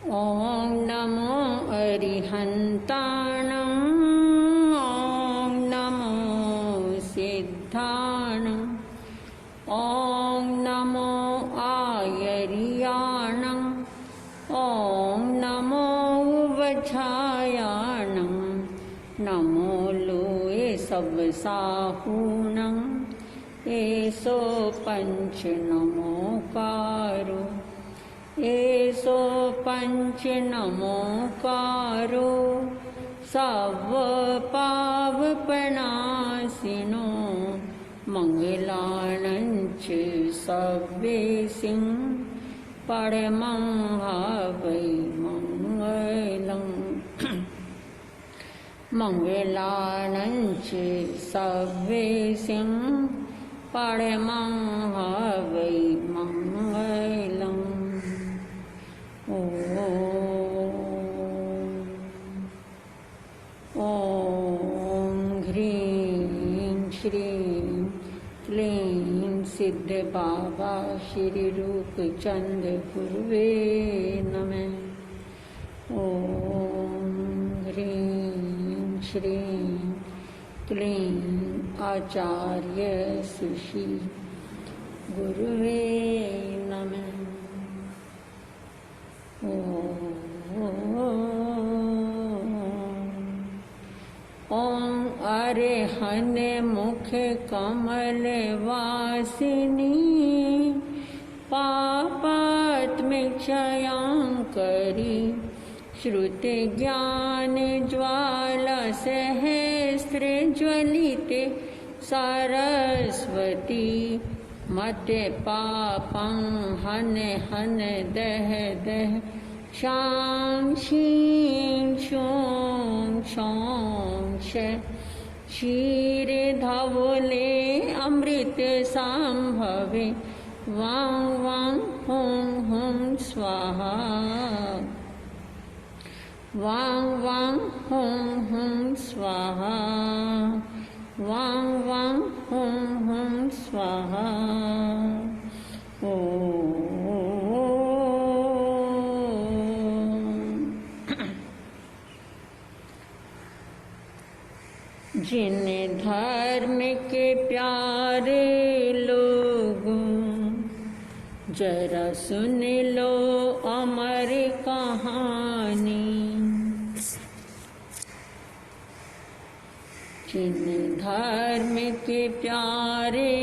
ॐ नमो अरिहन्ताणं ॐ नमो सिद्धाणं ॐ नमो आयर्याणं ॐ नमो वछायाणं नमो लोए सब साहूणं एसो पंच नमोकारो एसो पंच नमोकारो सब पावपनासिनो मंगलाणंच सव्वेसिं परमं हवै मंगलं मंगलाणंच सव्वेसिं परमं हवै मंगलम्। ॐ ह्रीं श्रीं क्लीं सिद्ध बाबा श्री रूपचंद गुरुवे नमः। ॐ ह्रीं श्रीं क्लीं आचार्य सुशी गुरुवे नमः। ॐ अरहन मुख कमल वासिनी पापात्मिक क्षयांकरी श्रुति ज्ञान ज्वाला सहस्त्र ज्वलिते सरस्वती मते पापं हन हन दह दह शां शीं शों शों श क्षीर धवले अमृत संभवे वां वां हुं हुं स्वाहा वां वां हुं हुं स्वाहा वां वां हुं हुं स्वाहा। जिन धर्म के प्यारे लोगों जरा सुन लो अमर कहानी। जिन धर्म के प्यारे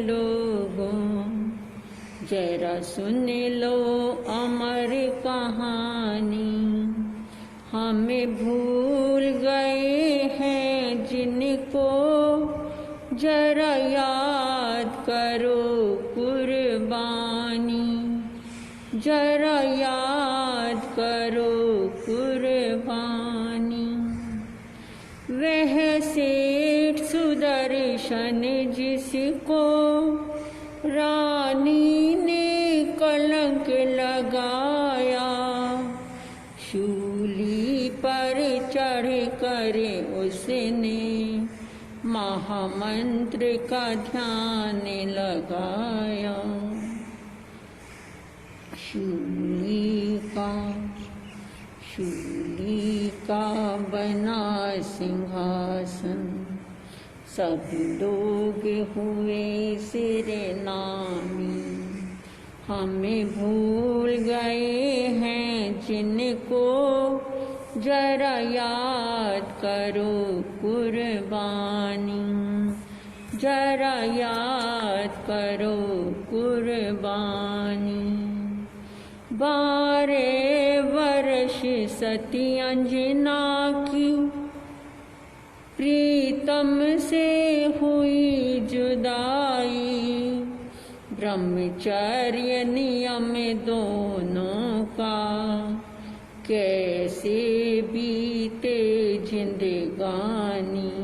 लोगों जरा सुन लो अमर कहानी। हमें भूल गए हैं जिनको जरा याद करो कुर्बानी। जरा याद करो कुर्बानी। वह सेठ सुदर्शन जिसको रानी ने कलंक लगाया, शूली पर चढ़ कर उसने महामंत्र का ध्यान लगाया। शूली का बना सिंहासन, सब लोग हुए सिर नामी। हमें भूल गए हैं जिनको जरा याद करो कुर्बानी। जरा याद करो कुर्बानी। 12 वर्ष सती अंजना की प्रीतम से हुई जुदाई। ब्रह्मचर्य नियम दोनों का कैसे बीते जिंदगानी।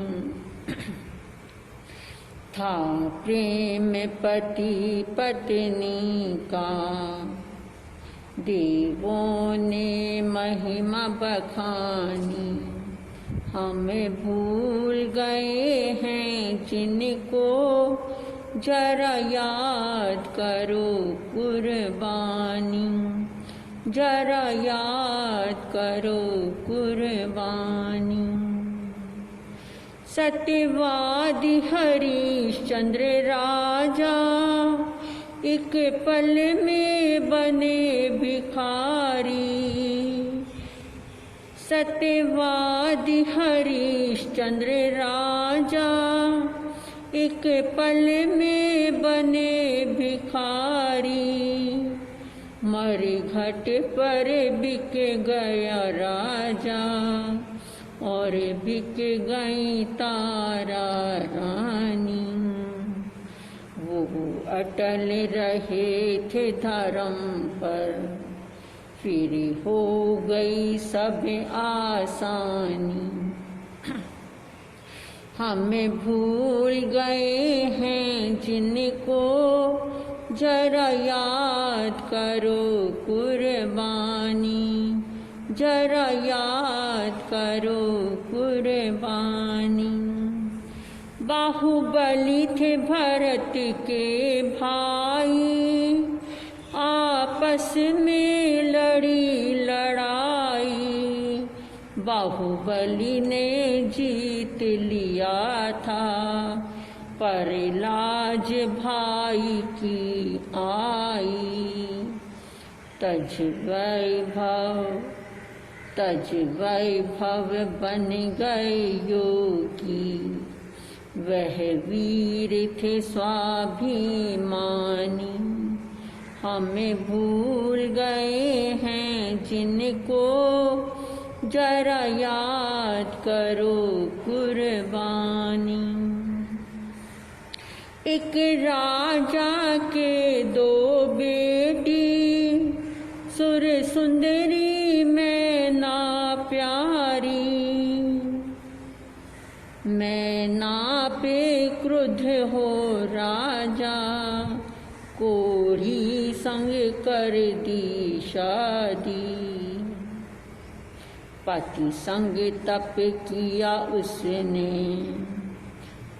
था प्रेम पति पत्नी का, देवों ने महिमा बखानी। हमें भूल गए हैं जिनको जरा याद करो कुर्बानी। जरा याद करो कुर्बानी। सत्यवादी हरिश्चंद्र राजा एक पल में बने भिखारी। सत्यवादी हरिश्चंद्र राजा एक पल में बने भिखारी। मर घट पर बिक गया राजा और बिक गई तारा रानी। वो अटल रहे थे धर्म पर, फिर हो गई सब आसानी। हमें भूल गए हैं जिनको, जरा याद करो कुर्बानी। जरा याद करो कुर्बानी। बाहुबली थे भरत के भाई, आपस में लड़ी लड़ाई। बाहुबली ने जीत लिया था, पर लाज भाई की आई। तज वैभव बन गए योगी, वह वीर थे स्वाभिमानी। हमें भूल गए हैं जिनको, जरा याद करो कुर्बानी। एक राजा के दो बेटी, सुर सुंदरी मैना प्यारी। मैना पे क्रुद्ध हो राजा, कोढ़ी संग कर दी शादी। पति संग तप किया उसने,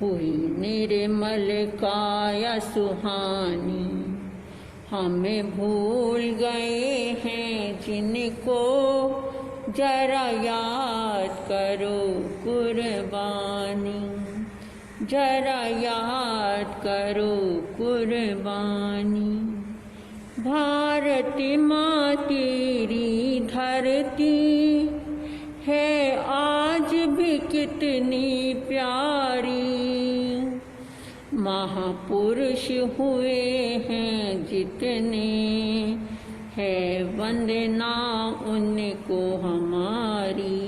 हुई निर्मल काया सुहानी। हमें भूल गए हैं जिनको, जरा याद करो कुर्बानी। जरा याद करो कुर्बानी। भारत माँ तेरी धरती है आज भी कितनी प्यारी। महापुरुष हुए हैं जितने, है वंदना उनको हमारी।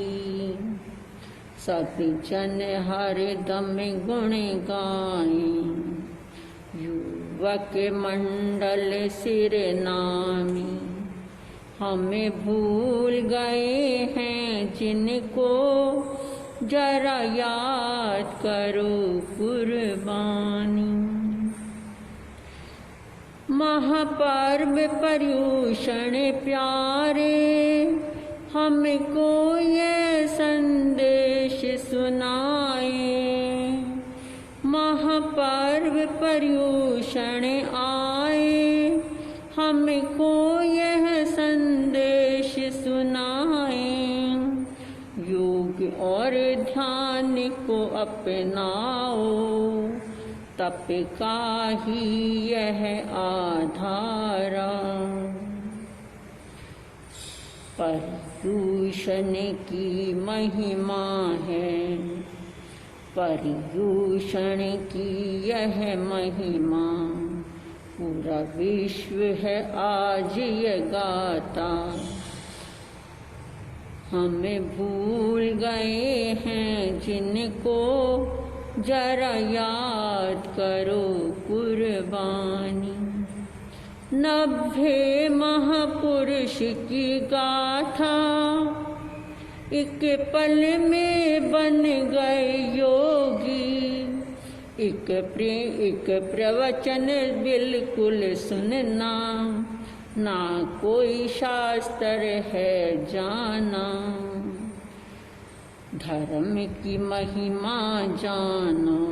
सब जन हर दम गुण गाएं, युवक मंडल सिर नामी। हमें भूल गए हैं जिनको, जरा याद करो कुर्बानी। महापर्व पर्यूषण प्यारे, हमको ये संदेश सुनाए। महापर्व पर्यूषण आए, हमको यह संदेश सुनाए। योग और ध्यान को अपनाओ, तप का ही यह आधारा। पर्यूषण की महिमा है, पर्यूषण की यह महिमा। पूरा विश्व है आज ये गाता। हमें भूल गए हैं जिनको, जरा याद करो कुर्बानी। 90 महापुरुष की गाथा, एक पल में बन गए योगी। एक प्रवचन बिल्कुल सुनना, ना कोई शास्त्र है जाना। धर्म की महिमा जानो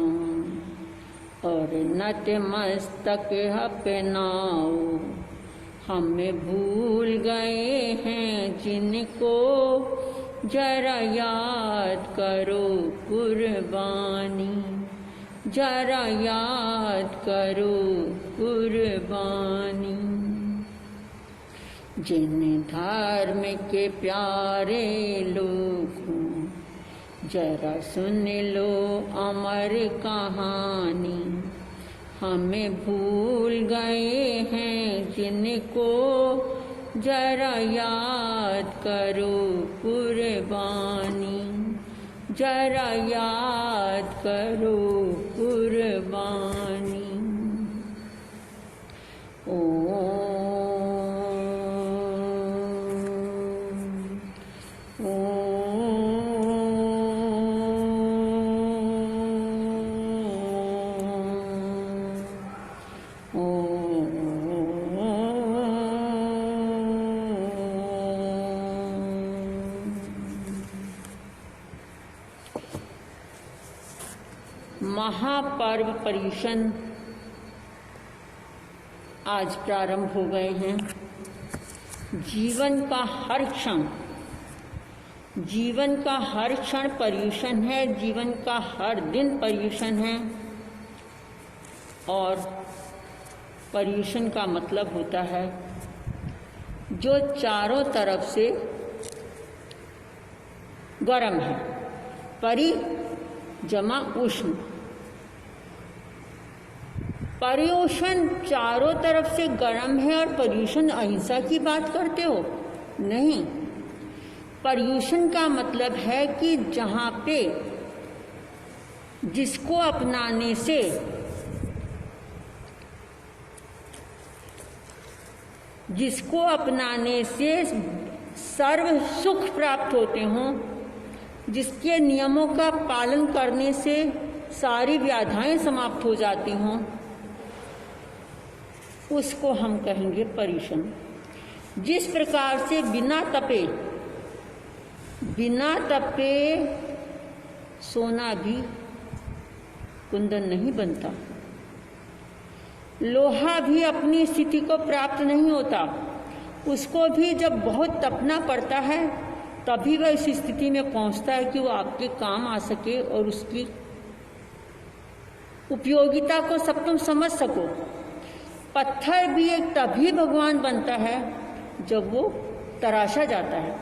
और नतमस्तक अपनाओ। हमें भूल गए हैं जिनको जरा याद करो कुर्बानी, जरा याद करो कुर्बानी। जिन धर्म के प्यारे लोग हों, जरा सुन लो अमर कहानी। हमें भूल गए हैं जिनको जरा याद करो कुर्बानी, जरा याद करो कुर्बानी। महापर्व पर्युषण आज प्रारंभ हो गए हैं। जीवन का हर क्षण, जीवन का हर क्षण पर्युषण है, जीवन का हर दिन पर्युषण है। और पर्युषण का मतलब होता है जो चारों तरफ से गर्म है। परि जमा उष्ण, पर्युषण चारों तरफ से गर्म है। और पर्युषण अहिंसा की बात करते हो? नहीं, पर्युषण का मतलब है कि जहाँ पे जिसको अपनाने से सर्व सुख प्राप्त होते हों, जिसके नियमों का पालन करने से सारी व्याधियां समाप्त हो जाती हों, उसको हम कहेंगे पर्युषण। जिस प्रकार से बिना तपे सोना भी कुंदन नहीं बनता, लोहा भी अपनी स्थिति को प्राप्त नहीं होता, उसको भी जब बहुत तपना पड़ता है तभी वह इस स्थिति में पहुंचता है कि वो आपके काम आ सके और उसकी उपयोगिता को सब तुम समझ सको। पत्थर भी एक तभी भगवान बनता है जब वो तराशा जाता है।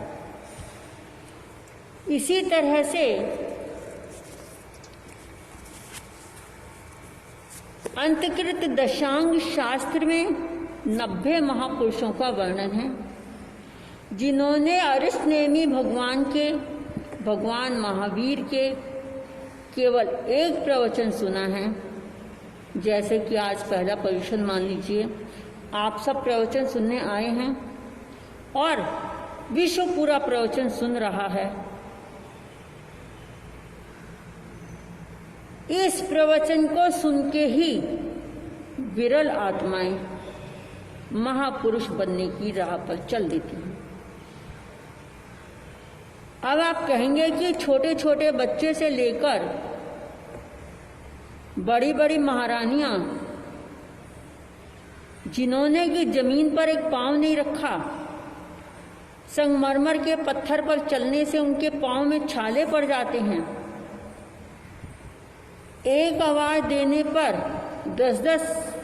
इसी तरह से अंतकृत दशांग शास्त्र में 90 महापुरुषों का वर्णन है, जिन्होंने अरिष्टनेमी भगवान महावीर के केवल एक प्रवचन सुना है। जैसे कि आज पहला पर्युषण मान लीजिए, आप सब प्रवचन सुनने आए हैं और विश्व पूरा प्रवचन सुन रहा है। इस प्रवचन को सुन के ही विरल आत्माएं महापुरुष बनने की राह पर चल देती हैं। अब आप कहेंगे कि छोटे छोटे बच्चे से लेकर बड़ी बड़ी महारानियां, जिन्होंने कि जमीन पर एक पांव नहीं रखा, संगमरमर के पत्थर पर चलने से उनके पांव में छाले पड़ जाते हैं, एक आवाज देने पर 10-10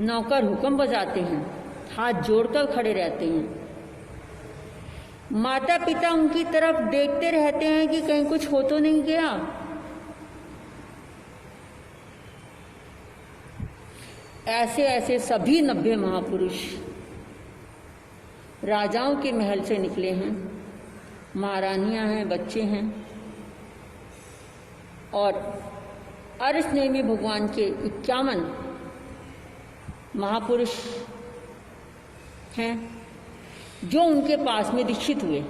नौकर हुक्म बजाते हैं, हाथ जोड़कर खड़े रहते हैं। माता पिता उनकी तरफ देखते रहते हैं कि कहीं कुछ हो तो नहीं गया। ऐसे ऐसे सभी 90 महापुरुष राजाओं के महल से निकले हैं, महारानियां हैं, बच्चे हैं, और अरिष्टनेमी भगवान के 51 महापुरुष हैं जो उनके पास में दीक्षित हुए।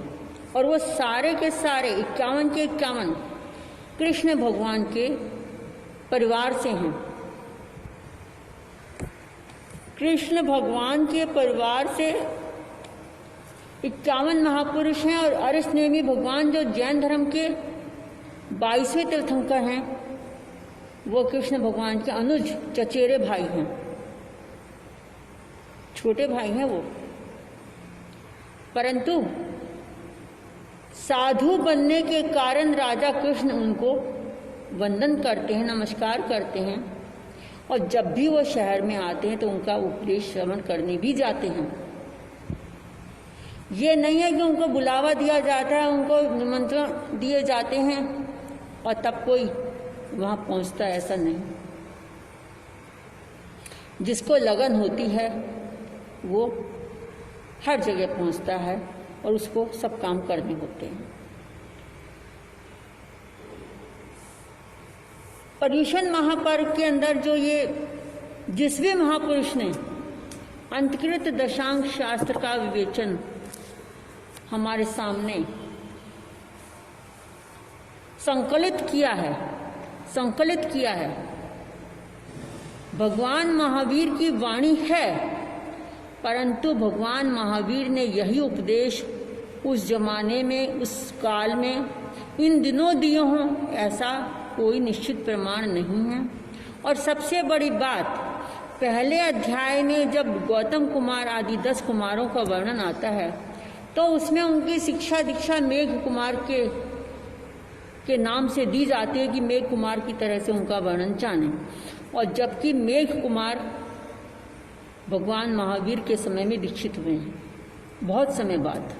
और वो सारे के सारे 51 के 51 कृष्ण भगवान के परिवार से हैं। कृष्ण भगवान के परिवार से 51 महापुरुष हैं। और अरिष्टनेमी भगवान जो जैन धर्म के 22वें तीर्थंकर हैं, वो कृष्ण भगवान के अनुज चचेरे भाई हैं। छोटे भाई हैं वो, परंतु साधु बनने के कारण राजा कृष्ण उनको वंदन करते हैं, नमस्कार करते हैं, और जब भी वो शहर में आते हैं तो उनका उपदेश श्रवण करने भी जाते हैं। ये नहीं है कि उनको बुलावा दिया जाता है, उनको निमंत्रण दिए जाते हैं और तब कोई वहाँ पहुँचता है, ऐसा नहीं। जिसको लगन होती है वो हर जगह पहुँचता है और उसको सब काम करने होते हैं। पर्युषण महापर्व के अंदर जो ये जिस भी महापुरुष ने अंतकृत दशांग शास्त्र का विवेचन हमारे सामने संकलित किया है, भगवान महावीर की वाणी है, परंतु भगवान महावीर ने यही उपदेश उस जमाने में, उस काल में, इन दिनों दिए हों, ऐसा कोई निश्चित प्रमाण नहीं है। और सबसे बड़ी बात, पहले अध्याय में जब गौतम कुमार आदि 10 कुमारों का वर्णन आता है तो उसमें उनकी शिक्षा दीक्षा मेघ कुमार के नाम से दी जाती है कि मेघ कुमार की तरह से उनका वर्णन जाने, और जबकि मेघ कुमार भगवान महावीर के समय में दीक्षित हुए हैं, बहुत समय बाद।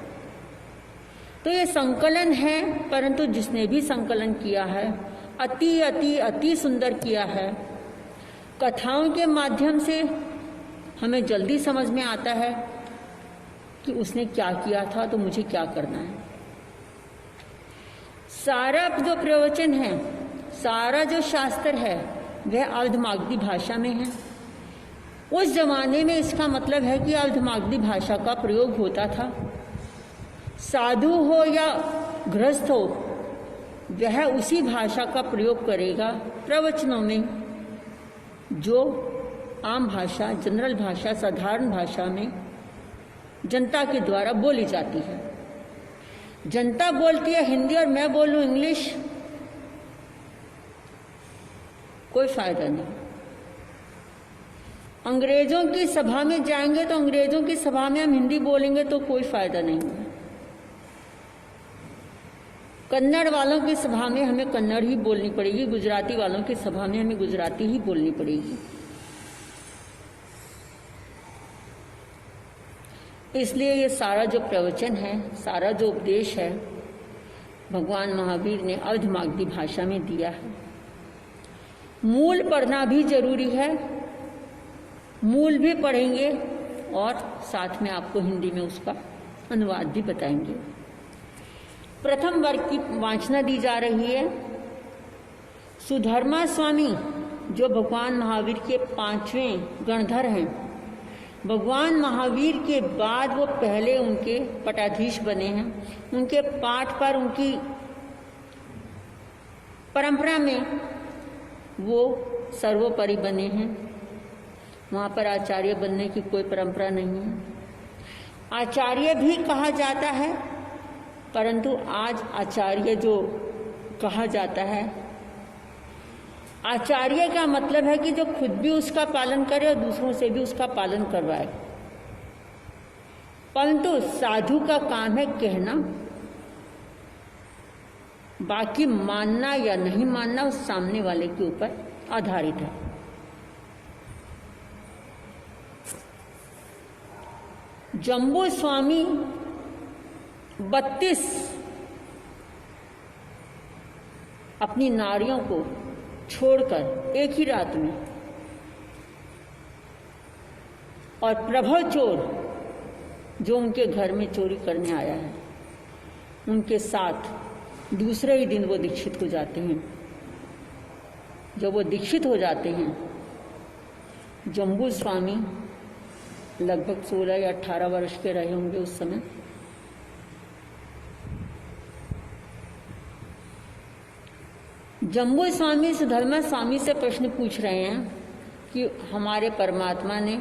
तो ये संकलन है, परंतु जिसने भी संकलन किया है अति अति अति सुंदर किया है। कथाओं के माध्यम से हमें जल्दी समझ में आता है कि उसने क्या किया था, तो मुझे क्या करना है। सारा जो प्रवचन है, सारा जो शास्त्र है, वह अर्धमागधी भाषा में है। उस जमाने में इसका मतलब है कि अर्धमागधी भाषा का प्रयोग होता था। साधु हो या गृहस्थ हो, वह उसी भाषा का प्रयोग करेगा प्रवचनों में, जो आम भाषा, जनरल भाषा, साधारण भाषा में जनता के द्वारा बोली जाती है। जनता बोलती है हिंदी और मैं बोलूं इंग्लिश, कोई फायदा नहीं। अंग्रेजों की सभा में जाएंगे तो अंग्रेजों की सभा में हम हिंदी बोलेंगे तो कोई फायदा नहीं है। कन्नड़ वालों की सभा में हमें कन्नड़ ही बोलनी पड़ेगी, गुजराती वालों की सभा में हमें गुजराती ही बोलनी पड़ेगी। इसलिए ये सारा जो प्रवचन है, सारा जो उपदेश है, भगवान महावीर ने अर्धमागधी भाषा में दिया है। मूल पढ़ना भी जरूरी है, मूल भी पढ़ेंगे और साथ में आपको हिंदी में उसका अनुवाद भी बताएंगे। प्रथम वर्ग की वाचना दी जा रही है। सुधर्मा स्वामी जो भगवान महावीर के 5वें गणधर हैं, भगवान महावीर के बाद वो पहले उनके पटाधीश बने हैं। उनके पाठ पर, उनकी परंपरा में वो सर्वोपरि बने हैं। वहाँ पर आचार्य बनने की कोई परंपरा नहीं है। आचार्य भी कहा जाता है, परंतु आज आचार्य जो कहा जाता है, आचार्य का मतलब है कि जो खुद भी उसका पालन करे और दूसरों से भी उसका पालन करवाए। परंतु साधु का काम है कहना, बाकी मानना या नहीं मानना उस सामने वाले के ऊपर आधारित है। जम्बू स्वामी 32 अपनी नारियों को छोड़कर एक ही रात में, और प्रभव चोर जो उनके घर में चोरी करने आया है, उनके साथ दूसरे ही दिन वो दीक्षित हो जाते हैं। जब वो दीक्षित हो जाते हैं, जम्बू स्वामी लगभग 16 या 18 वर्ष के रहे होंगे उस समय। जम्बू स्वामी सुधर्मा स्वामी से प्रश्न पूछ रहे हैं कि हमारे परमात्मा ने,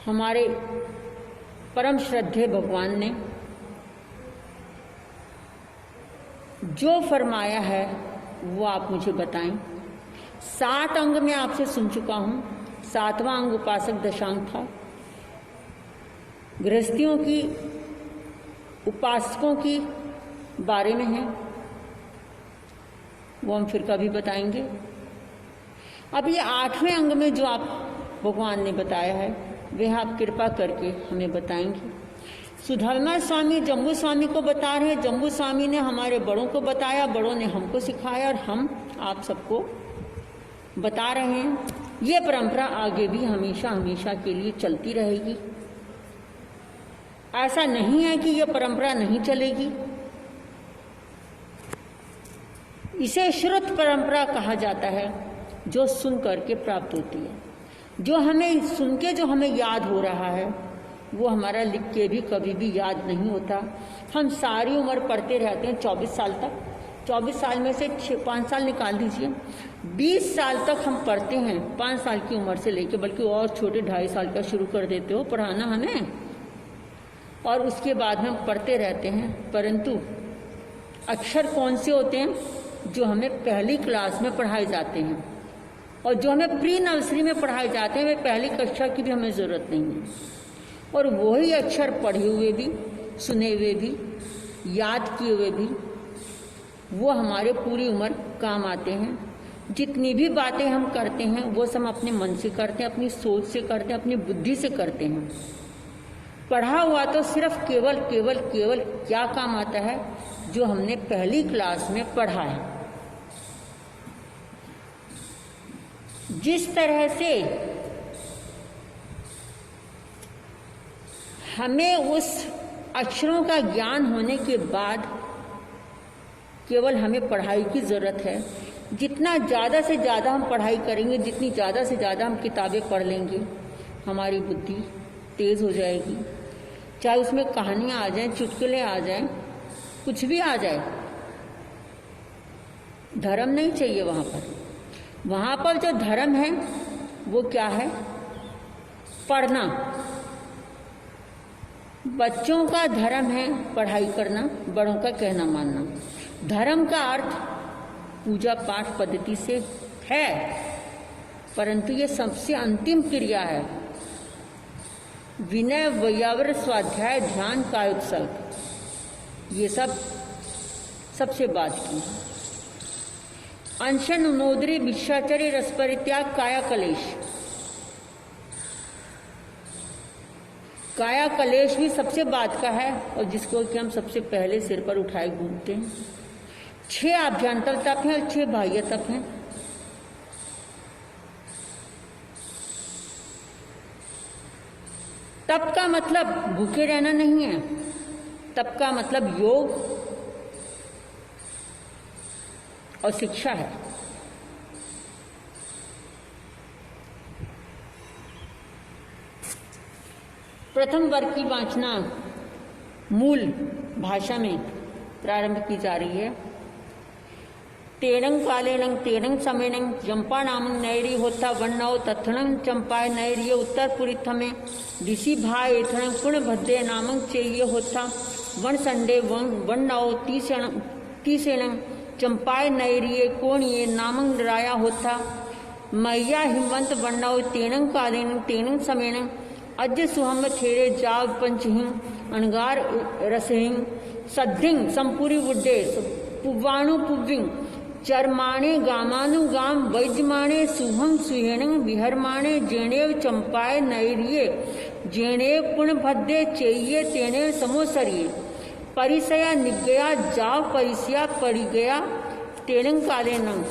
हमारे परम श्रद्धेय भगवान ने जो फरमाया है वो आप मुझे बताएं। 7 अंग मैं आपसे सुन चुका हूँ, 7वां अंग उपासक दशांग था। गृहस्थियों की, उपासकों की बारे में है, वो हम फिर कभी बताएंगे। अब ये 8वें अंग में जो आप भगवान ने बताया है वह आप कृपा करके हमें बताएंगे। सुधर्मा स्वामी जम्बू स्वामी को बता रहे हैं, जम्बू स्वामी ने हमारे बड़ों को बताया, बड़ों ने हमको सिखाया और हम आप सबको बता रहे हैं। ये परंपरा आगे भी हमेशा हमेशा के लिए चलती रहेगी। ऐसा नहीं है कि ये परंपरा नहीं चलेगी। इसे श्रुत परंपरा कहा जाता है, जो सुन करके प्राप्त होती है। जो हमें सुन के जो हमें याद हो रहा है वो हमारा लिख के भी कभी भी याद नहीं होता। हम सारी उम्र पढ़ते रहते हैं 24 साल तक। 24 साल में से 5 साल निकाल दीजिए, 20 साल तक हम पढ़ते हैं, 5 साल की उम्र से लेके, बल्कि और छोटे 2.5 साल का शुरू कर देते हो पढ़ाना हमें, और उसके बाद हम पढ़ते रहते हैं। परंतु अक्षर कौन से होते हैं? जो हमें पहली क्लास में पढ़ाए जाते हैं, और जो हमें प्री नर्सरी में पढ़ाए जाते हैं वे पहली कक्षा की भी हमें ज़रूरत नहीं है। और वही अक्षर पढ़े हुए भी, सुने हुए भी, याद किए हुए भी, वो हमारे पूरी उम्र काम आते हैं। जितनी भी बातें हम करते हैं वो सब अपने मन से करते हैं, अपनी सोच से करते हैं, अपनी बुद्धि से करते हैं। पढ़ा हुआ तो सिर्फ केवल केवल केवल क्या काम आता है? जो हमने पहली क्लास में पढ़ा है। जिस तरह से हमें उस अक्षरों का ज्ञान होने के बाद केवल हमें पढ़ाई की ज़रूरत है। जितना ज़्यादा से ज़्यादा हम पढ़ाई करेंगे, जितनी ज़्यादा से ज़्यादा हम किताबें पढ़ लेंगे, हमारी बुद्धि तेज़ हो जाएगी। चाहे उसमें कहानियाँ आ जाएं, चुटकुले आ जाएं, कुछ भी आ जाए, धर्म नहीं चाहिए वहाँ पर। वहाँ पर जो धर्म है वो क्या है? पढ़ना। बच्चों का धर्म है पढ़ाई करना, बड़ों का कहना मानना। धर्म का अर्थ पूजा पाठ पद्धति से है, परंतु ये सबसे अंतिम क्रिया है। विनय, वैयावर, स्वाध्याय, ध्यान, कायोत्सर्ग, ये सब सबसे बाद की। अनशन, उनोदरी, भिक्षाचर्य, रसपरित्याग, काया कलेश। काया कलेश भी सबसे बाद का है, और जिसको कि हम सबसे पहले सिर पर उठाए घूमते हैं। 6 आभ्यंतर तप हैं और 6 बाह्य तप हैं। तप का मतलब भूखे रहना नहीं है। तप का मतलब योग और शिक्षा है। प्रथम वर्ग की वाचना मूल भाषा में प्रारंभ की जा रही है। तेणं कालेनं तेणं समेनं जंपा नामं नैरी होता वन्नौ तत्थणं चंपाय नैरिय उत्तर पुरिथ में दिशि भाई एथणं पुण्य भद्रे नामं चेय होता वन संडे वन्नौ तीसेणं चंपाय नैरिय कोणिये नामं राया होता मैया हिमवंत वन्नौ तेणं कालेनं तेणं समेनं अज्ज सुहम थेरे जाग पंचहिं अनगार रसहिं सद्धिं संपूरी वुड्डे पुवाणु पुव्विं चरमाणे गामानु गाम वैजमाणे सुहं सुहेणं विहरमाणे जेणेव चंपाय नैरिये जेणेव पुण्यभद्रे चेये तेणे समोसरिये परिसया निगया जाव परिसया परिगया तेणं कालेनं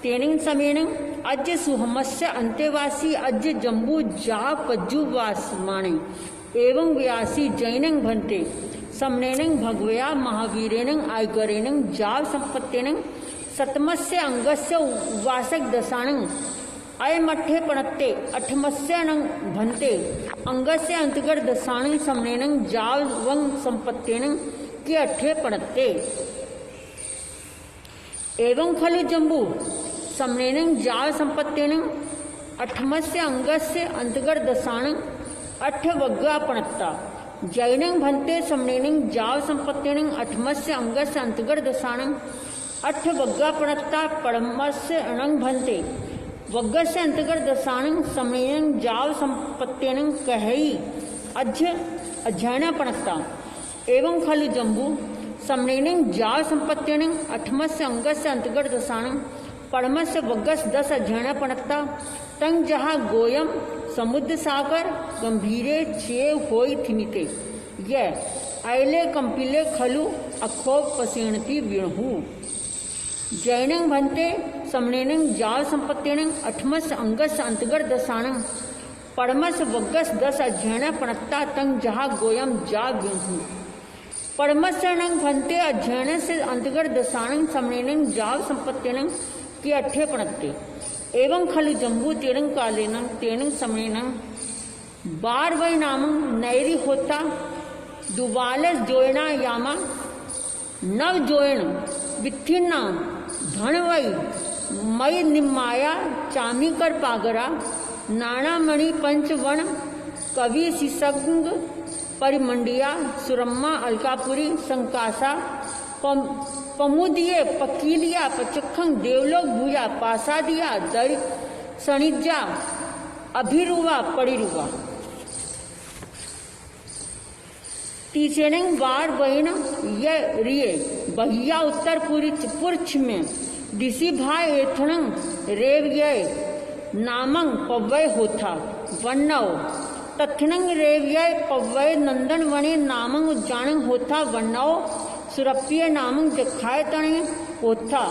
तेणं समेनं अज्ज सुहमस्य अंतेवासी अज्ज जम्बू जा पज्जु वासमाणे एवं व्यासी जैनं भन्ते समनेनं भगवया महावीरेनं आयकरेनं जाव संपत्तेनं सतमस्य अंगस्य वासक दशानं अयमठे पणत्ते अठमस्यानं भन्ते अंगस्य अंतगर दशानं समनेनं जाव वंग संपत्तेनं के अठे पणत्ते एवं खलु जम्बू समनेनं जाल संपत्तेनं अठमस्य अंगस्य अंतगर दशानं अठ वग्गा पणत्ता जैनं भन्ते समनेनं जाल संपत्तेनं अठमस्य अंगस्य अंतगर दशानं अठ वग्गा पणत्ता परमस्य अणं भन्ते वग्गस्य अंतर्गत दशानं समयनं जाव संपत्त्यनं कहई अध्ययनपणता एवं खलु जम्बू समयनं जाव संपत्त्यनं अठमस्य अंगस्य अंतर्गत दशानं पढ़मस्य वग्गस 10 अध्ययनपणता तंग जहाँ गोयम समुद्र सागर गंभीरे चेव होई थिमिते यह आयले कंपिले खलु अखोप पसीणति विणहु जैनं भन्ते समनेनं जाल संपत्तिनं अठमस अंगस अंतर्गत दशानं पड़मस वग्गस 10 अध्ययन पणत्ता तंग जहा गोयम जा विणहु पड़मसनं भन्ते अध्ययन से अंतर्गत दशानं समनेनं जाल संपत्तिनं की अठे पणत्ते एवं खलु जम्बू तेरंग कालेनं तेरंग समनेनं बार वै नामं नैरी होता दुबालस जोयना यामा नव जोयन विथिन्ना धनवई मई निमाया चामीकर पागरा नाणामणि पंचवण कवि सिसंग परिमंडिया सुरम्मा अलकापुरी संकासा पमुदिये पकीलिया पचखंग देवलोक भूया पासादिया दर सणिज्जा अभिरुवा परिरुवा तीसरें बार बहन ये रिये बहिया उत्तर पूरी पुरछ में दिसी भाई एथणं रेव ये नामंग पव्वय होथा वन्नव तथनंग रेव ये पव्वय नंदन वने नामंग उज्जानंग होथा वन्नव सुरप्रिय नामंग जखाय तणे होथा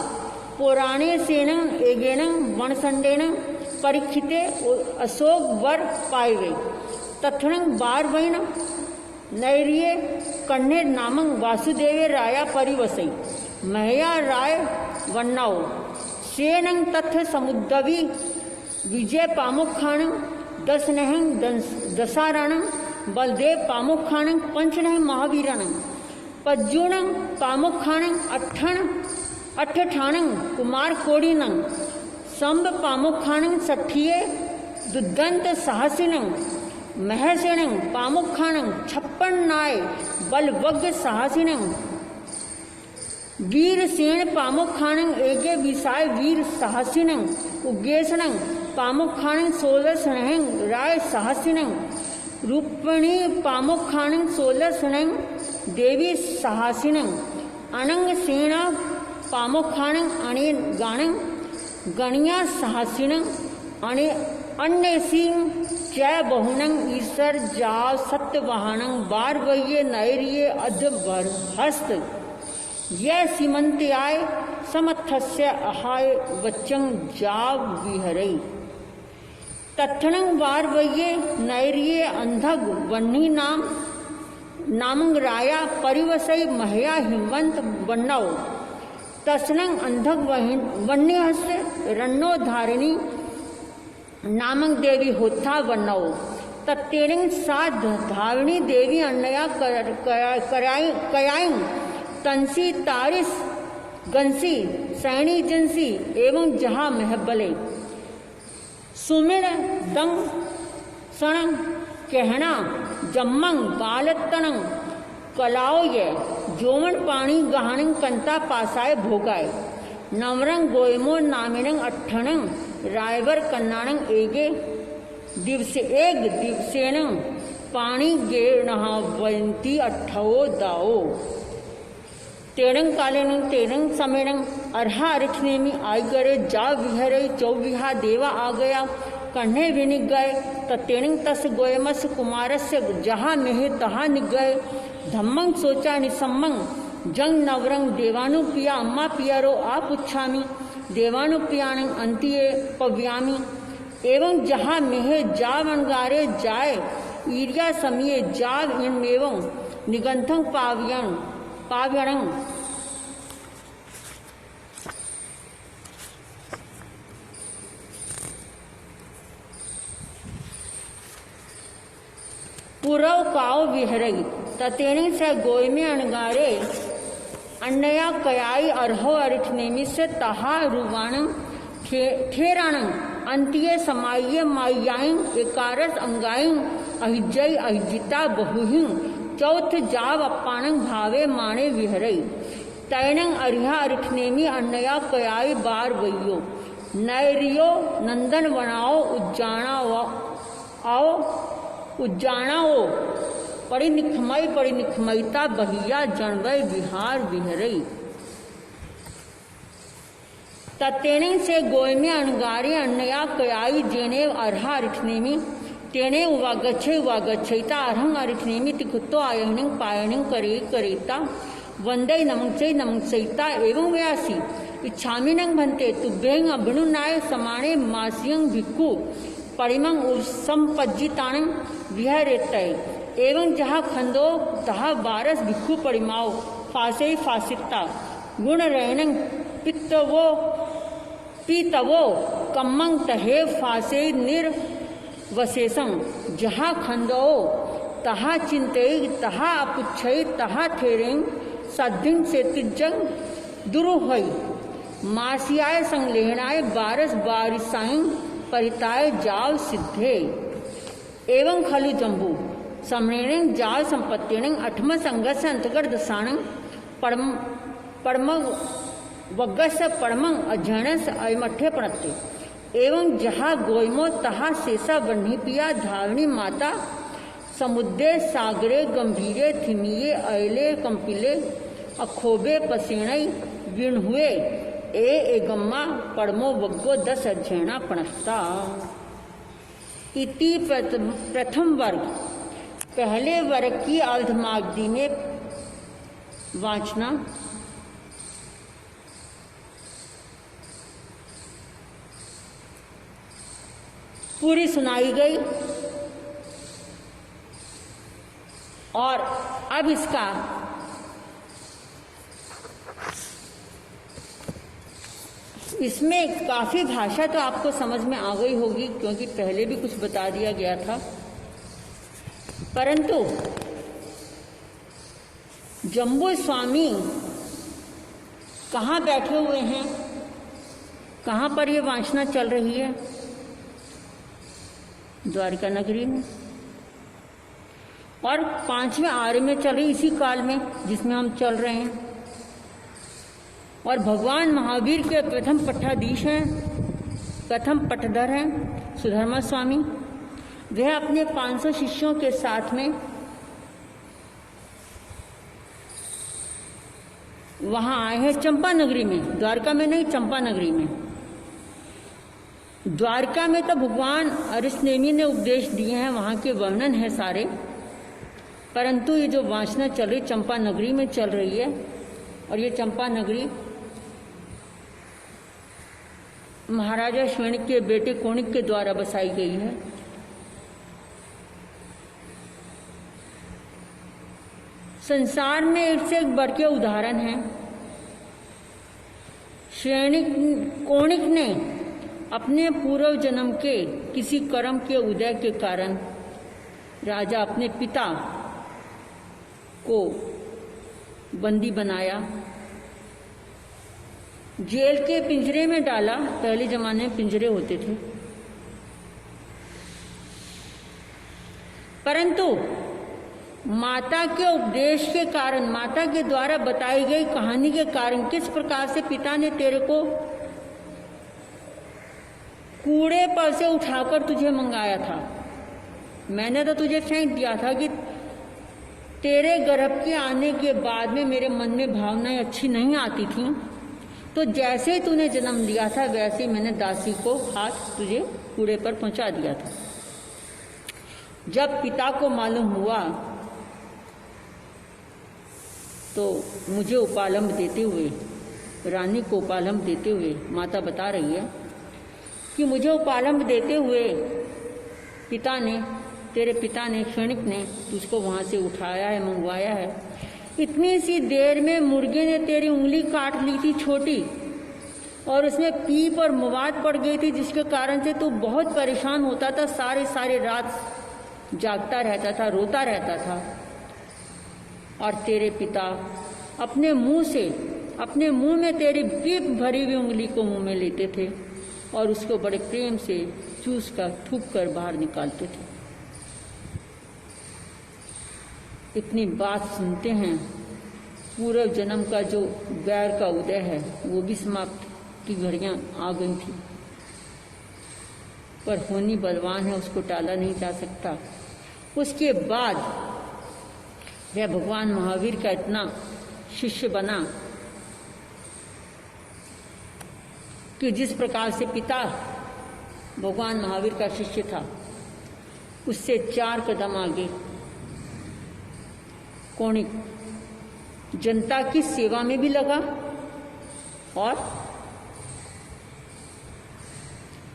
पुराणे सेनं एगेनं वनसंडेनं परीक्षिते अशोक वर पाए तथनंग बार बहन नैरिये कन्ने नामंग वासुदेवे राया परिवसई महया राय वन्नाओ सेनं तथ समुद्रवी विजय पामुखाणं दसनहं दसारणं बलदेव पामुखाणं पंचनहं महावीरणं पज्जुणं पामुखाणं अठठाणं कुमार कोड़ीनं संब पामुखाणं सठिये दुदंत साहसिनं महसेनं पामुखाणं 56 नाय बलवग्ग साहसिनं वीर सेन पामुखाणं एगे विसाय वीर साहसिनं उग्गेसनं पामुखाणं 16 सनहं राय साहसिनं रूपणी पामुखाणं 16 सनहं देवी साहसिनं अनंग सेना पामुखाणं अणे गाणं गणिया साहसिनं अणे अन्य सिंह जय बहुनंग ईश्वर जाव सत्यवाहनं बार वये नैरिये अधवर हस्त यह सीमंत्याय समर्थस्य अहाय वच्चं जाव विहरई तत्थनं बार वये नैरिये अंधग वन्नी नामंग राया परिवसई महया हिमवंत वन्नव तस्नं अंधग वन्नी हस्त रन्नो धारिणी नामक देवी होथा वन्नव तत्तेरिंग साध धावणी देवी अन्नया कयाई तंसी तारिस गंसी सैनी जंसी एवं जहा महबले सुमिर दंग सण कहना जम्मंग बालतनं कलाओ ये जोवन पाणी गहाणं कंता पासाय भोगाय नवरंग गोयमो नामिनंग अट्ठणं रायवर कन्नाणं एगे दिवसेन पाणी गेणवंती अट्ठवो दाओ तेरंग कालेनं तेरंग समेणं अर्हा अरिठनेमी आई गरे जा विहरे चौविहा देवा आ गया कन्हे भी निग गए तेरंग तस गोयमस कुमारस्य जहा मेहे तहा निग गए धम्मंग सोचा निसम्मंग जंग नवरंग देवानु पिया अम्मा पियारो आ पुच्छामी देवानु पियाणं अंतिये पव्यामी एवं जहाँ मेहे जाव अनगारे जाय ईरिया समिये जाव इन एवं निगंथं पाव्यणं पुरव काव विहरई ततेणी से गोयमे अणगारे अन्नया कयाई अर्हो अरिठनेमी से तहा रुवाणं ठेराणं अंतिये समाये मायाईं एकारस अंगाईं अहिजई अहिजिता बहुहिं चौथ जाव अप्पाणं भावे माणे विहरई तैणं अरिहा अरिठनेमी अन्नया कयाई बार वैयो नैरियो नंदन बनाओ उज्जाणाओ परिनिखमयता बहिया जनवय विहार विहरई तत्तेने से गोय में अणगारी अन्नया कयाई जेने अर्हा अरिठनेमी तेने उवागच्छैता अर्हं अरिठनेमी तिकुत्तो आयनिंग पायनिंग करेता वंदे नमंसैता एवं व्यासी इच्छामिनं भन्ते तुभ्यं अभिनुनाय समाने मासियं भिक्खु परिमं उपसंपज्जितानं विहरेतय एवं जहाँ खंदो तहा बारस भिक्खु परिमाओ फासे फासिता गुण रहनं पीतवो कम्मं तहे फासे निर्वशेषं जहाँ खंदो तहा चिंतई तहा अपुच्छई तहा थेरें सद्धिं से तिज्जं दुरुहई मासियाय संलेहनाय बारस बारिसाई परिताय जाव सिद्धे एवं खलु जम्बू सम्रेणं जाल संपत्तिणं अठम संगस्य अंतर्गत दशाणं परम वग्गस्य परमं अध्ययनस्य अयमठ्ठे प्रणत्ते एवं जहाँ गोयमो तहा शेषा वह्निपिया धावणी माता समुद्रे सागरे गंभीरे थिमिये अयले कंपिले अखोबे पसीणई विणहुए एगम्मा परमो वग्गो 10 अध्ययना प्रणस्ता इति प्रथम वर्ग पहले वर्ग की अर्धमागधी में वाचना पूरी सुनाई गई और अब इसमें काफी भाषा तो आपको समझ में आ गई होगी क्योंकि पहले भी कुछ बता दिया गया था, परंतु जम्बू स्वामी कहाँ बैठे हुए हैं, कहाँ पर ये वासना चल रही है? द्वारका नगरी में और 5वें आर्य में चल रही, इसी काल में जिसमें हम चल रहे हैं। और भगवान महावीर के प्रथम पट्टाधीश हैं, प्रथम पट्टधर हैं सुधर्मा स्वामी। वह अपने 500 शिष्यों के साथ में वहां आए हैं चंपा नगरी में, द्वारका में नहीं, चंपा नगरी में। द्वारका में तो भगवान अरिष्टनेमी ने उपदेश दिए हैं, वहां के वर्णन है सारे, परंतु ये जो वासना चल रही चंपा नगरी में चल रही है। और ये चंपा नगरी महाराजा श्वेनिक के बेटे कोणिक के द्वारा बसाई गई है। संसार में एक से एक बढ़ के उदाहरण हैं। कोणिक ने अपने पूर्व जन्म के किसी कर्म के उदय के कारण राजा अपने पिता को बंदी बनाया, जेल के पिंजरे में डाला। पहले जमाने में पिंजरे होते थे, परंतु माता के उपदेश के कारण, माता के द्वारा बताई गई कहानी के कारण, किस प्रकार से पिता ने तेरे को कूड़े पर से उठाकर तुझे मंगाया था। मैंने तो तुझे फेंक दिया था कि तेरे गर्भ के आने के बाद में मेरे मन में भावनाएं अच्छी नहीं आती थी, तो जैसे ही तूने जन्म लिया था वैसे ही मैंने दासी को हाथ तुझे कूड़े पर पहुंचा दिया था। जब पिता को मालूम हुआ तो मुझे उपालंब देते हुए, रानी को उपालंब देते हुए, माता बता रही है कि मुझे उपालंब देते हुए तेरे पिता ने, क्षणिक ने तुझको वहां से उठाया है, मंगवाया है। इतनी सी देर में मुर्गे ने तेरी उंगली काट ली थी छोटी, और उसमें पीप और मवाद पड़ गई थी, जिसके कारण से तू बहुत परेशान होता था, सारे रात जागता रहता था, रोता रहता था। और तेरे पिता अपने मुंह में तेरी पीप भरी हुई उंगली को मुंह में लेते थे और उसको बड़े प्रेम से चूस कर, थूक कर बाहर निकालते थे। इतनी बात सुनते हैं, पूर्व जन्म का जो वैर का उदय है वो भी समाप्त की घड़ियां आ गई थी। पर होनी बलवान है, उसको टाला नहीं जा सकता। उसके बाद वह भगवान महावीर का इतना शिष्य बना कि जिस प्रकार से पिता भगवान महावीर का शिष्य था, उससे 4 कदम आगे कौणिक जनता की सेवा में भी लगा और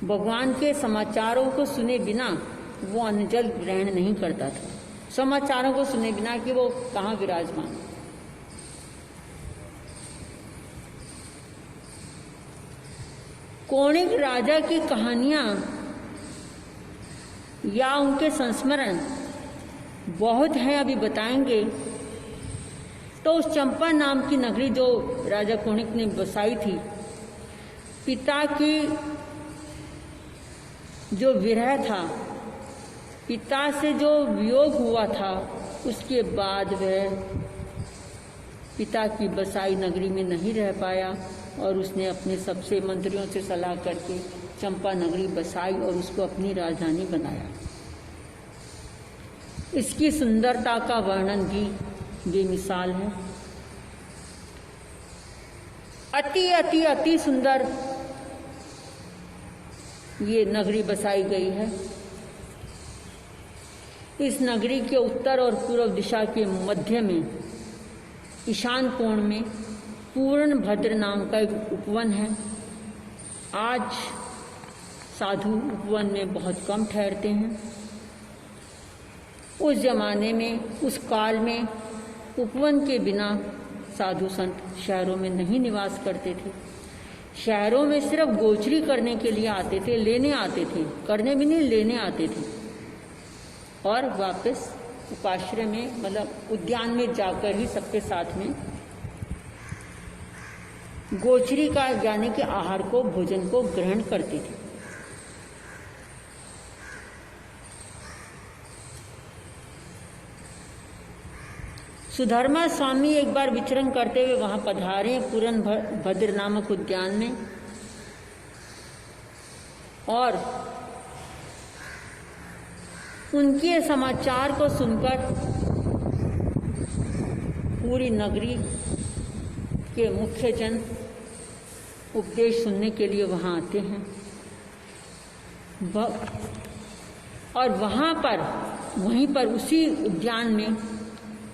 भगवान के समाचारों को सुने बिना वो अन्न जल ग्रहण नहीं करता था। समाचारों को सुने बिना कि वो कहाँ विराजमान। कौणिक राजा की कहानियां या उनके संस्मरण बहुत हैं, अभी बताएंगे। तो उस चंपा नाम की नगरी जो राजा कौणिक ने बसाई थी, पिता की जो विरह था, पिता से जो वियोग हुआ था, उसके बाद वह पिता की बसाई नगरी में नहीं रह पाया और उसने अपने सबसे मंत्रियों से सलाह करके चंपा नगरी बसाई और उसको अपनी राजधानी बनाया। इसकी सुंदरता का वर्णन भी बेमिसाल है। अति अति अति सुंदर ये नगरी बसाई गई है। इस नगरी के उत्तर और पूर्व दिशा के मध्य में ईशान कोण में पूर्ण भद्र नाम का एक उपवन है। आज साधु उपवन में बहुत कम ठहरते हैं। उस जमाने में, उस काल में उपवन के बिना साधु संत शहरों में नहीं निवास करते थे। शहरों में सिर्फ गोचरी करने के लिए आते थे, लेने आते थे, करने भी नहीं, लेने आते थे और वापस उपाश्रय में, मतलब उद्यान में जाकर ही सबके साथ में गोचरी का यानी कि आहार को, भोजन को ग्रहण करते थे। सुधर्मा स्वामी एक बार विचरण करते हुए वहां पधारे पूर्ण भद्र नामक उद्यान में और उनके समाचार को सुनकर पूरी नगरी के मुख्य जन उपदेश सुनने के लिए वहां आते हैं और वहीं पर उसी उद्यान में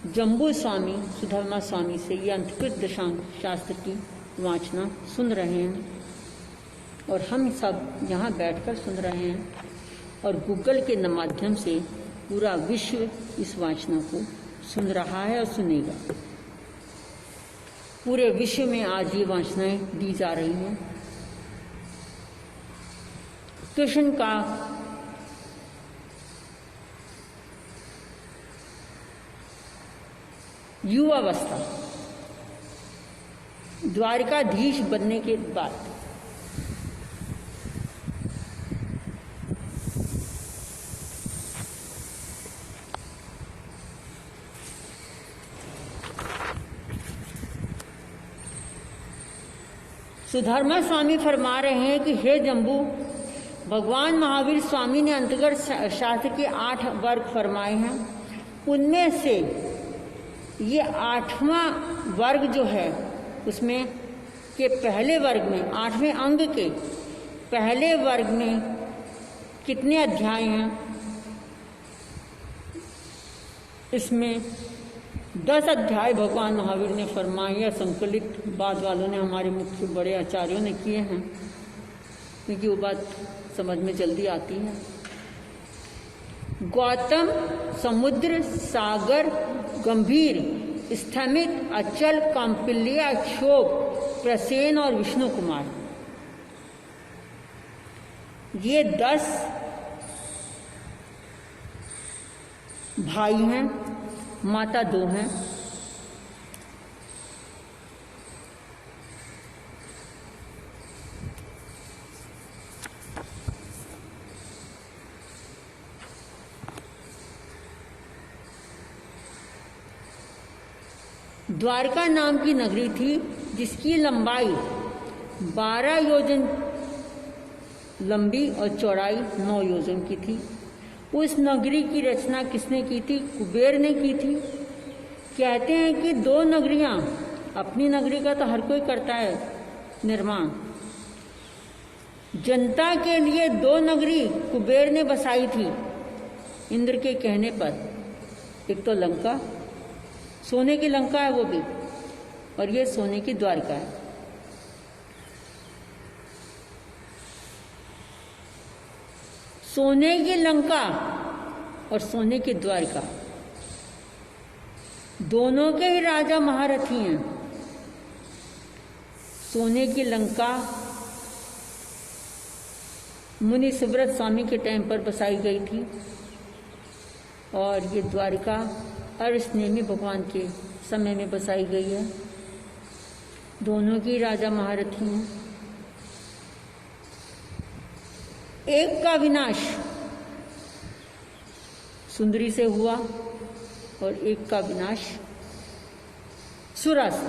जम्बू स्वामी सुधर्मा स्वामी से ये अंतकृत दशांक शास्त्र की वाचना सुन रहे हैं और हम सब यहाँ बैठकर सुन रहे हैं और गूगल के माध्यम से पूरा विश्व इस वाचना को सुन रहा है और सुनेगा। पूरे विश्व में आज ये वाचनाएं दी जा रही हैं। कृष्ण का युवावस्था, द्वारिकाधीश बनने के बाद सुधर्मा स्वामी फरमा रहे हैं कि हे जम्बू, भगवान महावीर स्वामी ने अंतर्गत शास्त्र के 8 वर्ग फरमाए हैं। उनमें से ये 8वां वर्ग जो है, उसमें के पहले वर्ग में, 8वें अंग के पहले वर्ग में कितने अध्याय हैं? इसमें 10 अध्याय भगवान महावीर ने फरमाए या संकलित बाद वालों ने, हमारे मुख्य बड़े आचार्यों ने किए हैं, क्योंकि वो बात समझ में जल्दी आती है। गौतम, समुद्र, सागर, गंभीर, स्थमित, अचल, कौंपिल्य, क्षोभ, प्रसेन और विष्णु कुमार, ये 10 भाई हैं, माता 2 हैं। द्वारका नाम की नगरी थी जिसकी लंबाई 12 योजन लंबी और चौड़ाई 9 योजन की थी। उस नगरी की रचना किसने की थी? कुबेर ने की थी। कहते हैं कि 2 नगरियां, अपनी नगरी का तो हर कोई करता है निर्माण, जनता के लिए 2 नगरी कुबेर ने बसाई थी इंद्र के कहने पर। एक तो लंका, सोने की लंका है वो भी, और ये सोने की द्वारका है। सोने की लंका और सोने की द्वारका, दोनों के ही राजा महारथी हैं। सोने की लंका मुनि सुब्रत स्वामी के टाइम पर बसाई गई थी, और ये द्वारिका अरसनेमी भगवान के समय में बसाई गई है। दोनों की राजा महारथी हैं। एक का विनाश सुंदरी से हुआ और एक का विनाश सुरा से।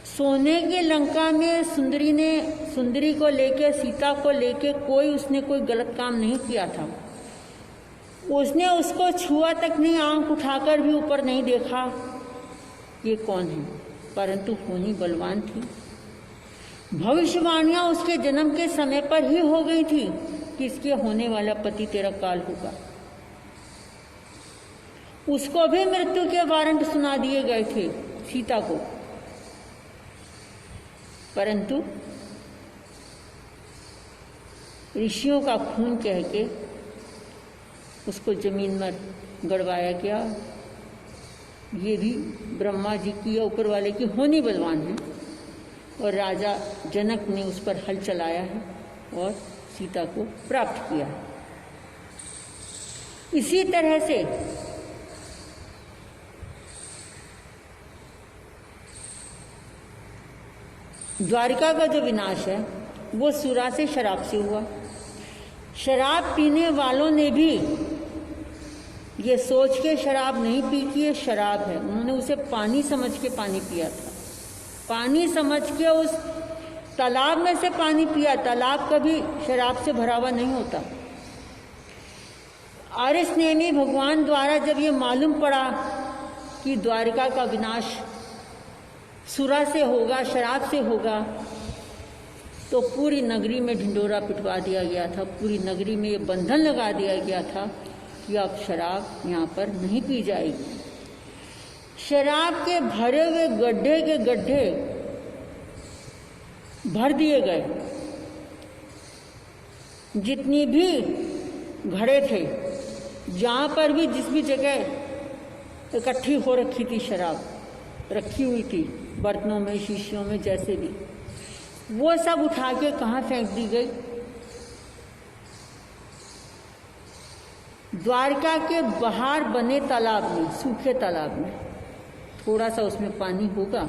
सोने की लंका में सुंदरी को लेके, सीता को लेके उसने कोई गलत काम नहीं किया था। उसने उसको छुआ तक नहीं, आंख उठाकर भी ऊपर नहीं देखा ये कौन है, परंतु होनी बलवान थी। भविष्यवाणियां उसके जन्म के समय पर ही हो गई थी कि इसके होने वाला पति तेरा काल होगा। उसको भी मृत्यु के वारंट सुना दिए गए थे, सीता को, परंतु ऋषियों का खून कह के उसको जमीन में गड़वाया गया। ये भी ब्रह्मा जी की या ऊपर वाले की होनी बलवान है, और राजा जनक ने उस पर हल चलाया है और सीता को प्राप्त किया है। इसी तरह से द्वारिका का जो विनाश है वो सुरा से, शराब से हुआ। शराब पीने वालों ने भी ये सोच के शराब नहीं पी कि ये शराब है, उन्होंने उसे पानी समझ के पानी पिया था। पानी समझ के उस तालाब में से पानी पिया। तालाब कभी शराब से भरा हुआ नहीं होता। अरसनेमी भगवान द्वारा जब ये मालूम पड़ा कि द्वारिका का विनाश सुरा से होगा, शराब से होगा, तो पूरी नगरी में ढिंडोरा पिटवा दिया गया था। पूरी नगरी में ये बंधन लगा दिया गया था कि अब शराब यहाँ पर नहीं पी जाएगी। शराब के भरे हुए गड्ढे के गड्ढे भर दिए गए। जितनी भी घड़े थे, जहाँ पर भी जिस भी जगह इकट्ठी हो रखी थी शराब, रखी हुई थी बर्तनों में, शीशियों में, जैसे भी, वो सब उठा के कहाँ फेंक दी गई? द्वारका के बाहर बने तालाब में, सूखे तालाब में। थोड़ा सा उसमें पानी होगा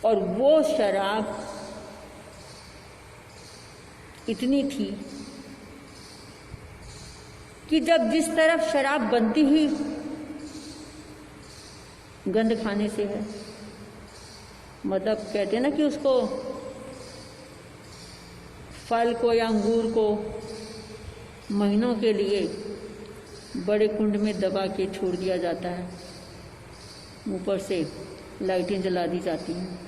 और वो शराब इतनी थी कि जब जिस तरफ शराब बनती ही गंध खाने से है, मतलब कहते हैं ना कि उसको, फल को या अंगूर को महीनों के लिए बड़े कुंड में दबा के छोड़ दिया जाता है, ऊपर से लाइटें जला दी जाती हैं।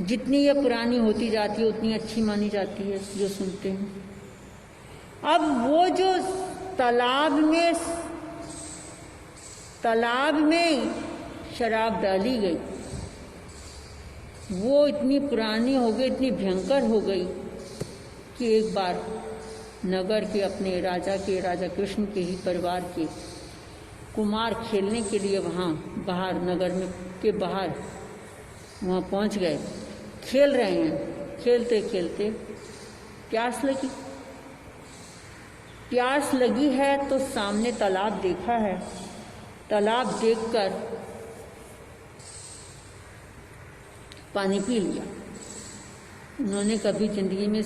जितनी ये पुरानी होती जाती है उतनी अच्छी मानी जाती है, जो सुनते हैं। अब वो जो तालाब में शराब डाली गई, वो इतनी पुरानी हो गई, इतनी भयंकर हो गई कि एक बार नगर के, अपने राजा कृष्ण के ही परिवार के कुमार खेलने के लिए वहाँ बाहर, नगर में के बाहर वहाँ पहुँच गए। खेल रहे हैं, खेलते खेलते प्यास लगी है तो सामने तालाब देखा है। तालाब देखकर पानी पी लिया। उन्होंने कभी जिंदगी में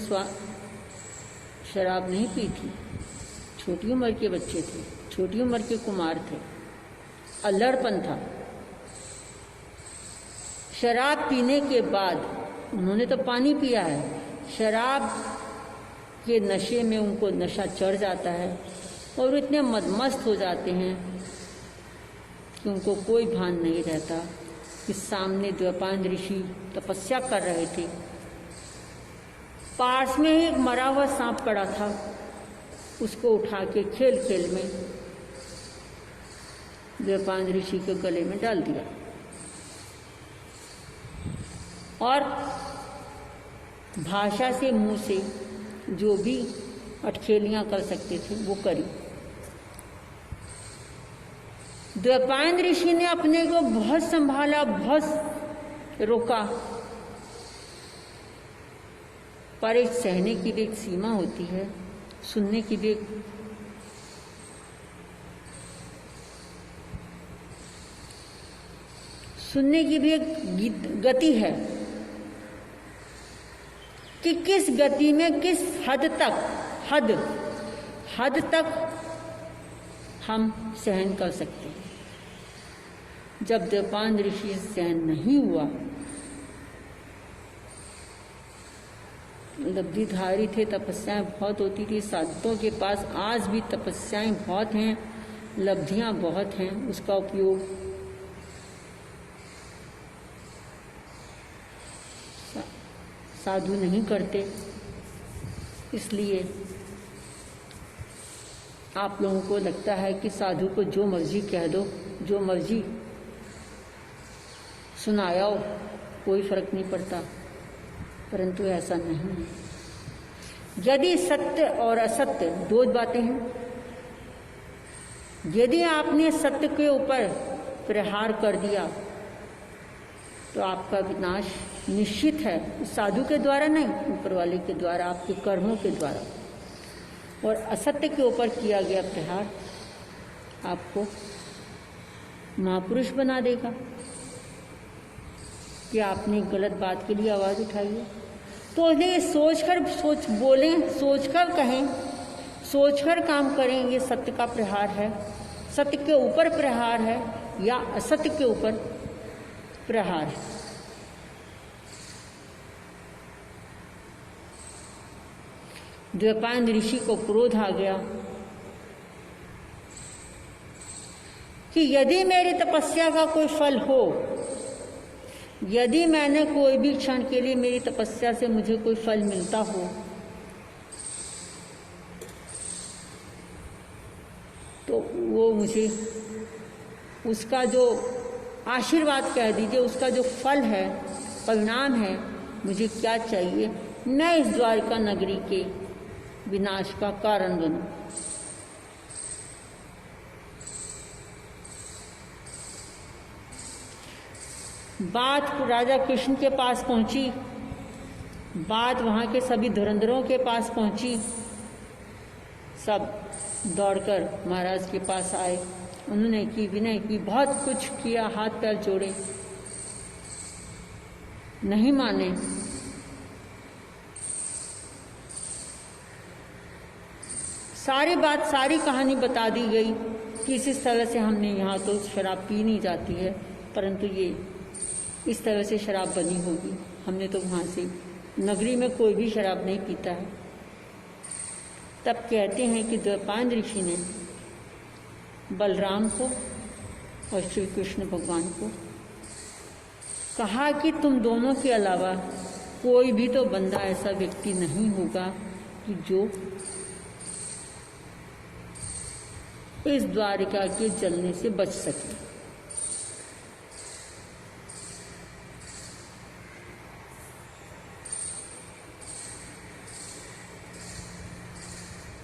शराब नहीं पी थी। छोटी उम्र के बच्चे थे, छोटी उम्र के कुमार थे, अल्लड़पन था। शराब पीने के बाद, उन्होंने तो पानी पिया है, शराब के नशे में उनको नशा चढ़ जाता है और इतने मदमस्त हो जाते हैं कि उनको कोई भान नहीं रहता कि सामने द्वैपायन ऋषि तपस्या कर रहे थे। पास में ही एक मरा हुआ सांप पड़ा था, उसको उठा के खेल खेल में द्वैपायन ऋषि के गले में डाल दिया और भाषा से, मुंह से जो भी अटखेलियां कर सकते थे वो करी। द्वैपायन ऋषि ने अपने को बहुत संभाला, बहुत रोका, पर एक सहने की भी एक सीमा होती है, सुनने की भी एक गति है कि किस गति में, किस हद तक हम सहन कर सकते हैं। जब द्वैपायन ऋषि सहन नहीं हुआ, लब्धिधारी थे, तपस्याएं बहुत होती थी, साधकों के पास आज भी तपस्याएं बहुत हैं, लब्धियां बहुत हैं, उसका उपयोग साधु नहीं करते। इसलिए आप लोगों को लगता है कि साधु को जो मर्जी कह दो, जो मर्जी सुनाया हो, कोई फर्क नहीं पड़ता, परंतु ऐसा नहीं है। यदि सत्य और असत्य दो बातें हैं, यदि आपने सत्य के ऊपर प्रहार कर दिया तो आपका विनाश निश्चित है, साधु के द्वारा नहीं, ऊपर वाले के द्वारा, आपके कर्मों के द्वारा। और असत्य के ऊपर किया गया प्रहार आपको महापुरुष बना देगा कि आपने गलत बात के लिए आवाज़ उठाई है। तो इसलिए सोच बोलें, सोचकर कहें, सोचकर काम करें। ये सत्य का प्रहार है, सत्य के ऊपर प्रहार है या असत्य के ऊपर प्रहार है। द्वैपायन ऋषि को क्रोध आ गया कि यदि मेरी तपस्या का कोई फल हो, यदि मैंने कोई भी क्षण के लिए मेरी तपस्या से मुझे कोई फल मिलता हो, तो वो मुझे उसका जो आशीर्वाद कह दीजिए, उसका जो फल है, परिणाम है, मुझे क्या चाहिए, मैं इस द्वारिका नगरी के विनाश का कारण बनूं। बात राजा कृष्ण के पास पहुंची, बात वहां के सभी धुरंधरों के पास पहुंची। सब दौड़कर महाराज के पास आए, उन्होंने की विनय की, बहुत कुछ किया, हाथ पैर जोड़े, नहीं माने। सारी बात, सारी कहानी बता दी गई कि इस तरह से हमने यहाँ तो शराब पी नहीं जाती है, परंतु ये इस तरह से शराब बनी होगी, हमने तो वहाँ से नगरी में कोई भी शराब नहीं पीता है। तब कहते हैं कि द्वैपायन ऋषि ने बलराम को और श्री कृष्ण भगवान को कहा कि तुम दोनों के अलावा कोई भी तो बंदा ऐसा व्यक्ति नहीं होगा कि जो इस द्वारिका के जलने से बच सके।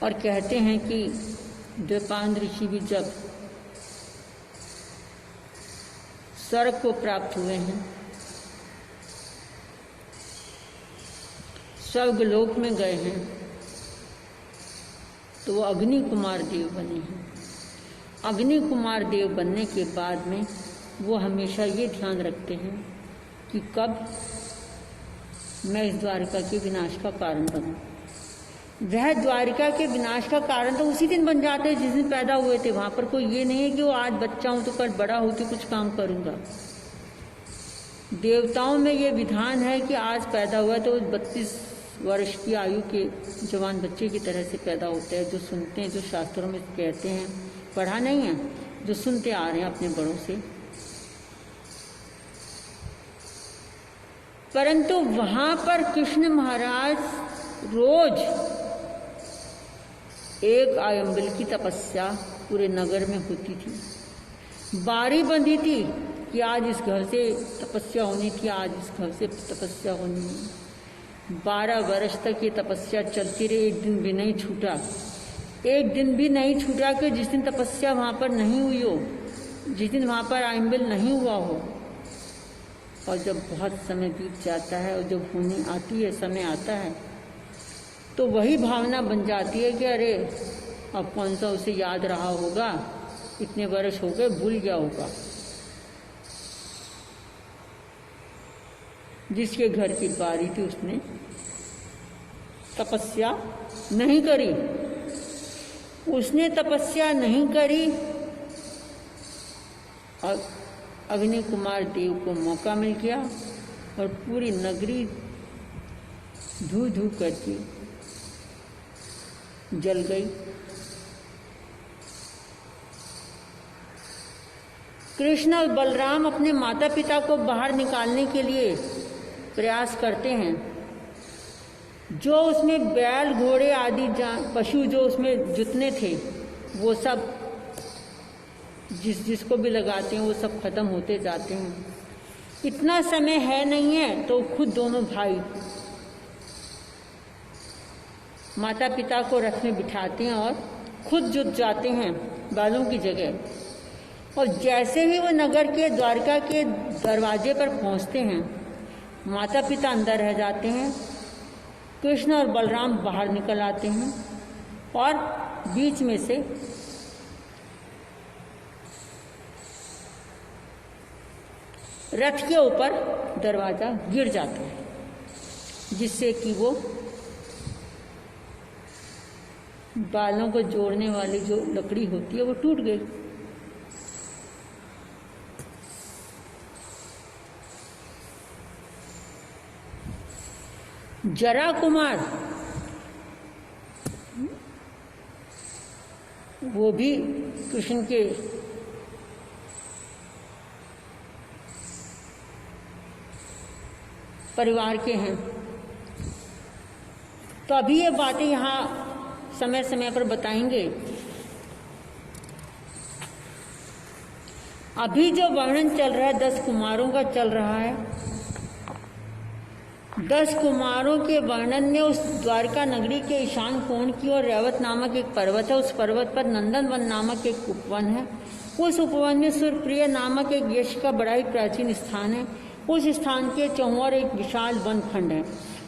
और कहते हैं कि द्वैपायन ऋषि भी जब स्वर्ग को प्राप्त हुए हैं, स्वर्गलोक में गए हैं, तो वो अग्नि कुमार देव बने हैं। अग्नि कुमार देव बनने के बाद में वो हमेशा ये ध्यान रखते हैं कि कब मैं इस द्वारिका के विनाश का कारण बनूं। वह द्वारिका के विनाश का कारण तो उसी दिन बन जाते हैं जिस दिन पैदा हुए थे। वहाँ पर कोई ये नहीं है कि वो आज बच्चा हूँ तो कल बड़ा हो के कुछ काम करूँगा। देवताओं में ये विधान है कि आज पैदा हुआ तो 32 वर्ष की आयु के जवान बच्चे की तरह से पैदा होते हैं। जो सुनते हैं, जो शास्त्रों में कहते हैं, पढ़ा नहीं है, जो सुनते आ रहे हैं अपने बड़ों से। परंतु वहां पर कृष्ण महाराज रोज एक आयंबिल की तपस्या पूरे नगर में होती थी। बारी बंधी थी कि आज इस घर से तपस्या होनी थी, आज इस घर से तपस्या होनी है। 12 वर्ष तक ये तपस्या चलती रही, एक दिन भी नहीं छूटा। एक दिन भी नहीं छूटा कि जिस दिन तपस्या वहाँ पर नहीं हुई हो, जिस दिन वहाँ पर आयंबिल नहीं हुआ हो। और जब बहुत समय बीत जाता है और जब होनी आती है, समय आता है, तो वही भावना बन जाती है कि अरे अब कौन सा उसे याद रहा होगा, इतने वर्ष हो गए, भूल गया होगा। जिसके घर की बारी थी उसने तपस्या नहीं करी, उसने तपस्या नहीं करी और अग्नि कुमार देव को मौका मिल गया और पूरी नगरी धू धू करके जल गई। कृष्ण और बलराम अपने माता पिता को बाहर निकालने के लिए प्रयास करते हैं। जो उसमें बैल घोड़े आदि पशु जो उसमें जितने थे वो सब जिसको भी लगाते हैं वो सब खत्म होते जाते हैं। इतना समय है नहीं है तो खुद दोनों भाई माता पिता को रथ में बिठाते हैं और खुद जुट जाते हैं बैलों की जगह। और जैसे ही वो नगर के द्वारका के दरवाजे पर पहुंचते हैं, माता पिता अंदर रह जाते हैं, कृष्ण और बलराम बाहर निकल आते हैं और बीच में से रथ के ऊपर दरवाजा गिर जाता है, जिससे कि वो बालों को जोड़ने वाली जो लकड़ी होती है वो टूट गई। जरा कुमार वो भी कृष्ण के परिवार के हैं। तो अभी ये बातें यहाँ समय समय पर बताएंगे। अभी जो वर्णन चल रहा है 10 कुमारों का चल रहा है। 10 कुमारों के वर्णन में उस द्वारका नगरी के ईशान कोण की ओर रैवत नामक एक पर्वत है। उस पर्वत पर नंदन वन नामक एक उपवन है। उस उपवन में सुरप्रिय नामक एक यश का बड़ा ही प्राचीन स्थान है। उस स्थान के चौर एक विशाल वन खंड है,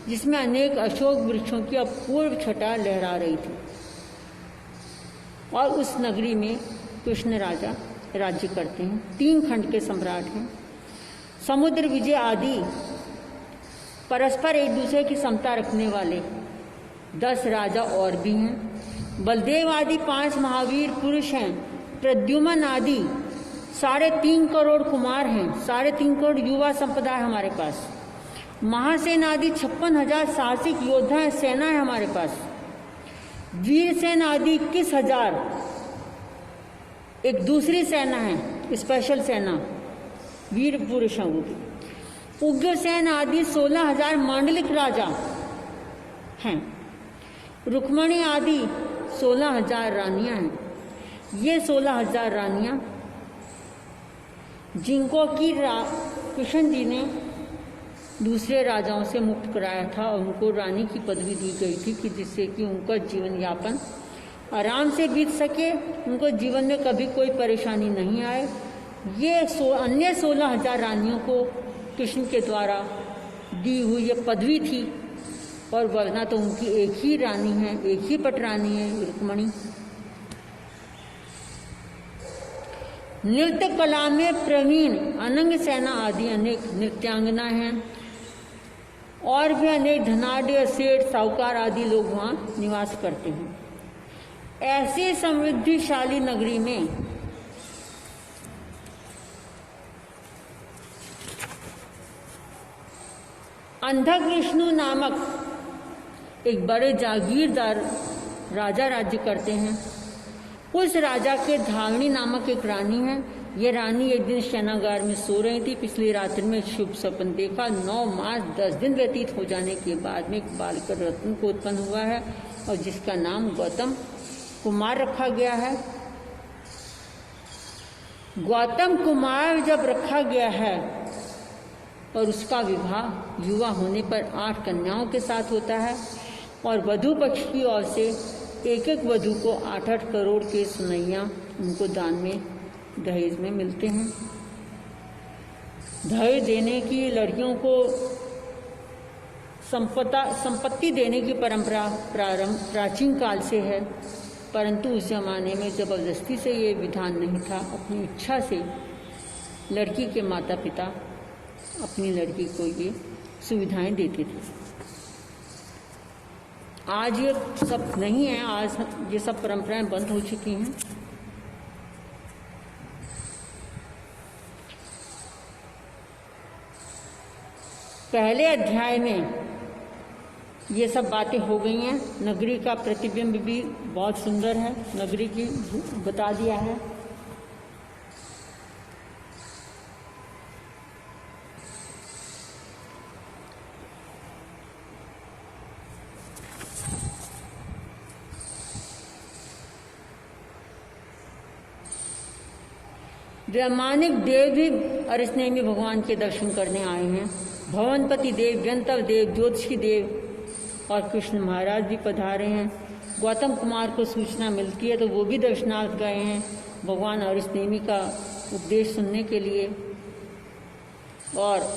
जिसमें अनेक अशोक वृक्षों की अपूर्व छटा लहरा रही थी। और उस नगरी में कृष्ण राजा राज्य करते हैं। 3 खंड के सम्राट हैं। समुद्र विजय आदि परस्पर एक दूसरे की समता रखने वाले 10 राजा और भी हैं। बलदेव आदि 5 महावीर पुरुष हैं। प्रद्युम्न आदि 3.5 करोड़ कुमार हैं। 3.5 करोड़ युवा संपदा है हमारे पास। महासेन आदि 56,000 साहसिक योद्धा है, सेना है हमारे पास। वीरसेन आदि 21,000 एक दूसरी सेना है, स्पेशल सेना, वीर पुरुष हैं वो भी। उग्रसेन आदि 16,000 मांडलिक राजा हैं। रुक्मणी आदि 16,000 रानियां हैं। ये 16,000 रानियां जिनको कि कृष्ण जी ने दूसरे राजाओं से मुक्त कराया था और उनको रानी की पदवी दी गई थी कि जिससे कि उनका जीवन यापन आराम से बीत सके, उनको जीवन में कभी कोई परेशानी नहीं आए। ये अन्य 16,000 रानियों को कृष्ण के द्वारा दी हुई ये पदवी थी। और वरना तो उनकी एक ही रानी है, एक ही पटरानी है, रुक्मणी। नृत्य कला में प्रवीण अनंग सेना आदि अनेक नृत्यांगना हैं। और भी अनेक धनाढ़ सेठ साहूकार आदि लोग वहाँ निवास करते हैं। ऐसी समृद्धिशाली नगरी में अंधक विष्णु नामक एक बड़े जागीरदार राजा राज्य करते हैं। उस राजा के धावनी नामक एक रानी है। यह रानी एक दिन शयनागार में सो रही थी। पिछली रात्रि में शुभ सपन देखा। 9 मास 10 दिन व्यतीत हो जाने के बाद में एक बालक रत्न को उत्पन्न हुआ है और जिसका नाम गौतम कुमार रखा गया है। गौतम कुमार जब रखा गया है और उसका विवाह युवा होने पर 8 कन्याओं के साथ होता है और वधू पक्ष की ओर से एक एक वधू को 8-8 करोड़ के सुनैया उनको दान में दहेज में मिलते हैं। दहेज देने की, लड़कियों को संपत्ति देने की परंपरा प्राचीन काल से है, परंतु उस जमाने में जबरदस्ती से ये विधान नहीं था। अपनी इच्छा से लड़की के माता पिता अपनी लड़की को ये सुविधाएं देते थे। आज ये सब नहीं है, आज ये सब परंपराएं बंद हो चुकी हैं। पहले अध्याय में ये सब बातें हो गई हैं। नगरी का प्रतिबिंब भी बहुत सुंदर है, नगरी की बता दिया है। वैमानिक देव भी अरिष्णेमी भगवान के दर्शन करने आए हैं। भवनपति देव, व्यंतव देव, ज्योतिषी देव और कृष्ण महाराज भी पधारे हैं। गौतम कुमार को सूचना मिलती है तो वो भी दर्शनार्थ गए हैं भगवान अरिष्णेमी का उपदेश सुनने के लिए। और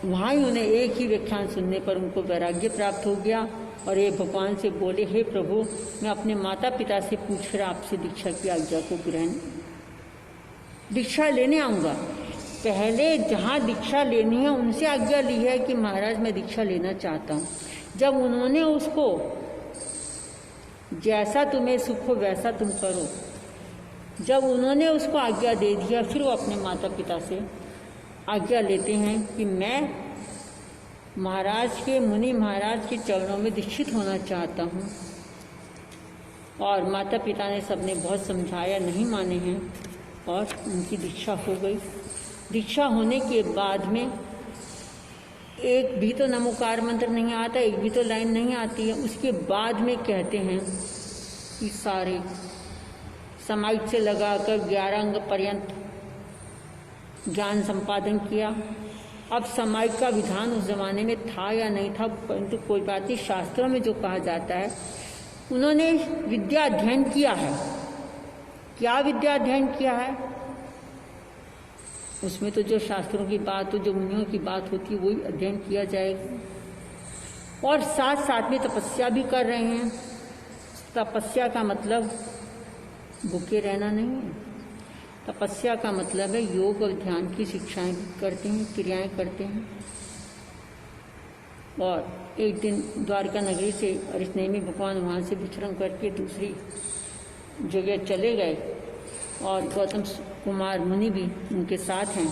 वहाँ ही उन्हें एक ही व्याख्यान सुनने पर उनको वैराग्य प्राप्त हो गया और ये भगवान से बोले, हे प्रभु, मैं अपने माता पिता से पूछकर आपसे दीक्षा की आज्ञा को दीक्षा लेने आऊँगा। पहले जहाँ दीक्षा लेनी है उनसे आज्ञा ली है कि महाराज मैं दीक्षा लेना चाहता हूँ। जब उन्होंने उसको जैसा तुम्हें सुख हो वैसा तुम करो, जब उन्होंने उसको आज्ञा दे दिया, फिर वो अपने माता पिता से आज्ञा लेते हैं कि मैं महाराज के, मुनि महाराज के चरणों में दीक्षित होना चाहता हूँ। और माता पिता ने सबने बहुत समझाया, नहीं माने हैं और उनकी दीक्षा हो गई। दीक्षा होने के बाद में एक भी तो नमोकार मंत्र नहीं आता, एक भी तो लाइन नहीं आती है। उसके बाद में कहते हैं कि सारे समाज से लगाकर 11 अंग पर्यंत ज्ञान संपादन किया। अब समाज का विधान उस जमाने में था या नहीं था, परंतु कोई बात नहीं। शास्त्रों में जो कहा जाता है, उन्होंने विद्या अध्ययन किया है। क्या विद्या अध्ययन किया है? उसमें तो जो शास्त्रों की बात हो, जो मुनियों की बात होती है, वही अध्ययन किया जाएगा। और साथ साथ में तपस्या भी कर रहे हैं। तपस्या का मतलब भूखे रहना नहीं है। तपस्या का मतलब है योग और ध्यान की शिक्षाएं करते हैं, क्रियाएं करते हैं। और एक दिन द्वारका नगरी से अरिष्णेमी भगवान वहाँ से विचरण करके दूसरी जगह चले गए और गौतम कुमार मुनि भी उनके साथ हैं।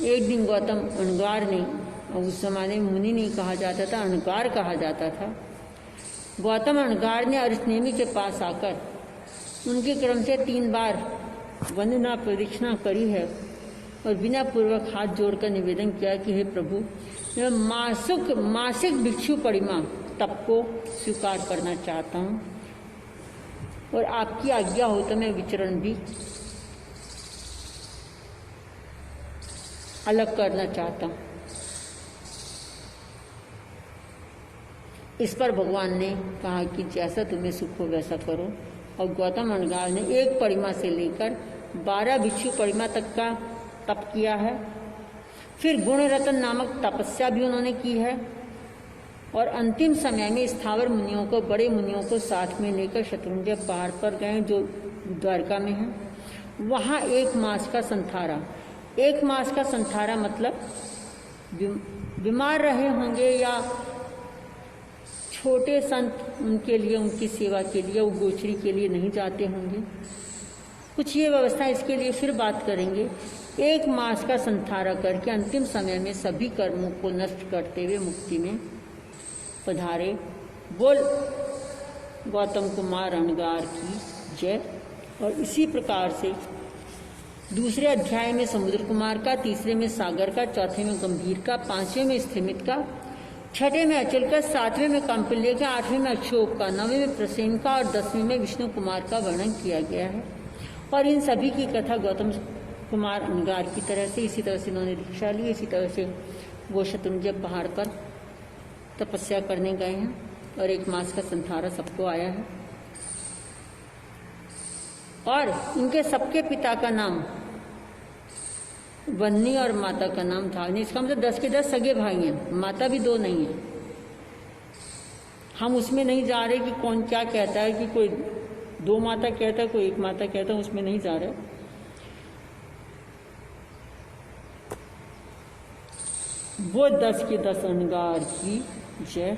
एक दिन गौतम अणगार ने, और उस जमाने में मुनि नहीं कहा जाता था, अणगार कहा जाता था। गौतम अणगार ने अरिष्णेमी के पास आकर उनके क्रम से 3 बार वंदना प्रदक्षिणा करी है और बिना पूर्वक हाथ जोड़कर निवेदन किया कि हे प्रभु, मैं मासिक भिक्षु परिमा तप को स्वीकार करना चाहता हूँ और आपकी आज्ञा हो तो मैं विचरण भी अलग करना चाहता हूँ। इस पर भगवान ने कहा कि जैसा तुम्हें सुख हो वैसा करो। और गौतम अणगार ने 1 परिमा से लेकर 12 भिक्षु परिमा तक का तप किया है। फिर गुण रतन नामक तपस्या भी उन्होंने की है। और अंतिम समय में स्थावर मुनियों को, बड़े मुनियों को साथ में लेकर शत्रुंजय पहाड़ पर गए, जो द्वारका में है। वहाँ 1 मास का संथारा, 1 मास का संथारा मतलब बीमार रहे होंगे या छोटे संत उनके लिए, उनकी सेवा के लिए, वो गोचरी के लिए नहीं जाते होंगे। कुछ ये व्यवस्था, इसके लिए फिर बात करेंगे एक मास का संथारा करके अंतिम समय में सभी कर्मों को नष्ट करते हुए मुक्ति में पधारे। बोल गौतम कुमार अणगार की जय। और इसी प्रकार से दूसरे अध्याय में समुद्र कुमार का, तीसरे में सागर का, चौथे में गंभीर का, पांचवें में स्थिमित का, छठे में अचल का, सातवें में कौंपिल्य का, आठवें में अशोक का, नवें में प्रसेन का और 10वें में विष्णु कुमार का वर्णन किया गया है। और इन सभी की कथा गौतम कुमार अणगार की तरह से इसी तरह से इन्होंने दीक्षा ली, इसी तरह से वो शत्रुंजय पहाड़ पर तपस्या करने गए हैं और एक मास का संथारा सबको आया है। और इनके सबके पिता का नाम वन्नी और माता का नाम था। इसका मतलब 10 के 10 सगे भाई हैं, माता भी 2 नहीं है। हम उसमें नहीं जा रहे कि कौन क्या कहता है, कि कोई 2 माता कहता है, कोई 1 माता कहता है, उसमें नहीं जा रहे। वो 10 के 10 अणगार की जय।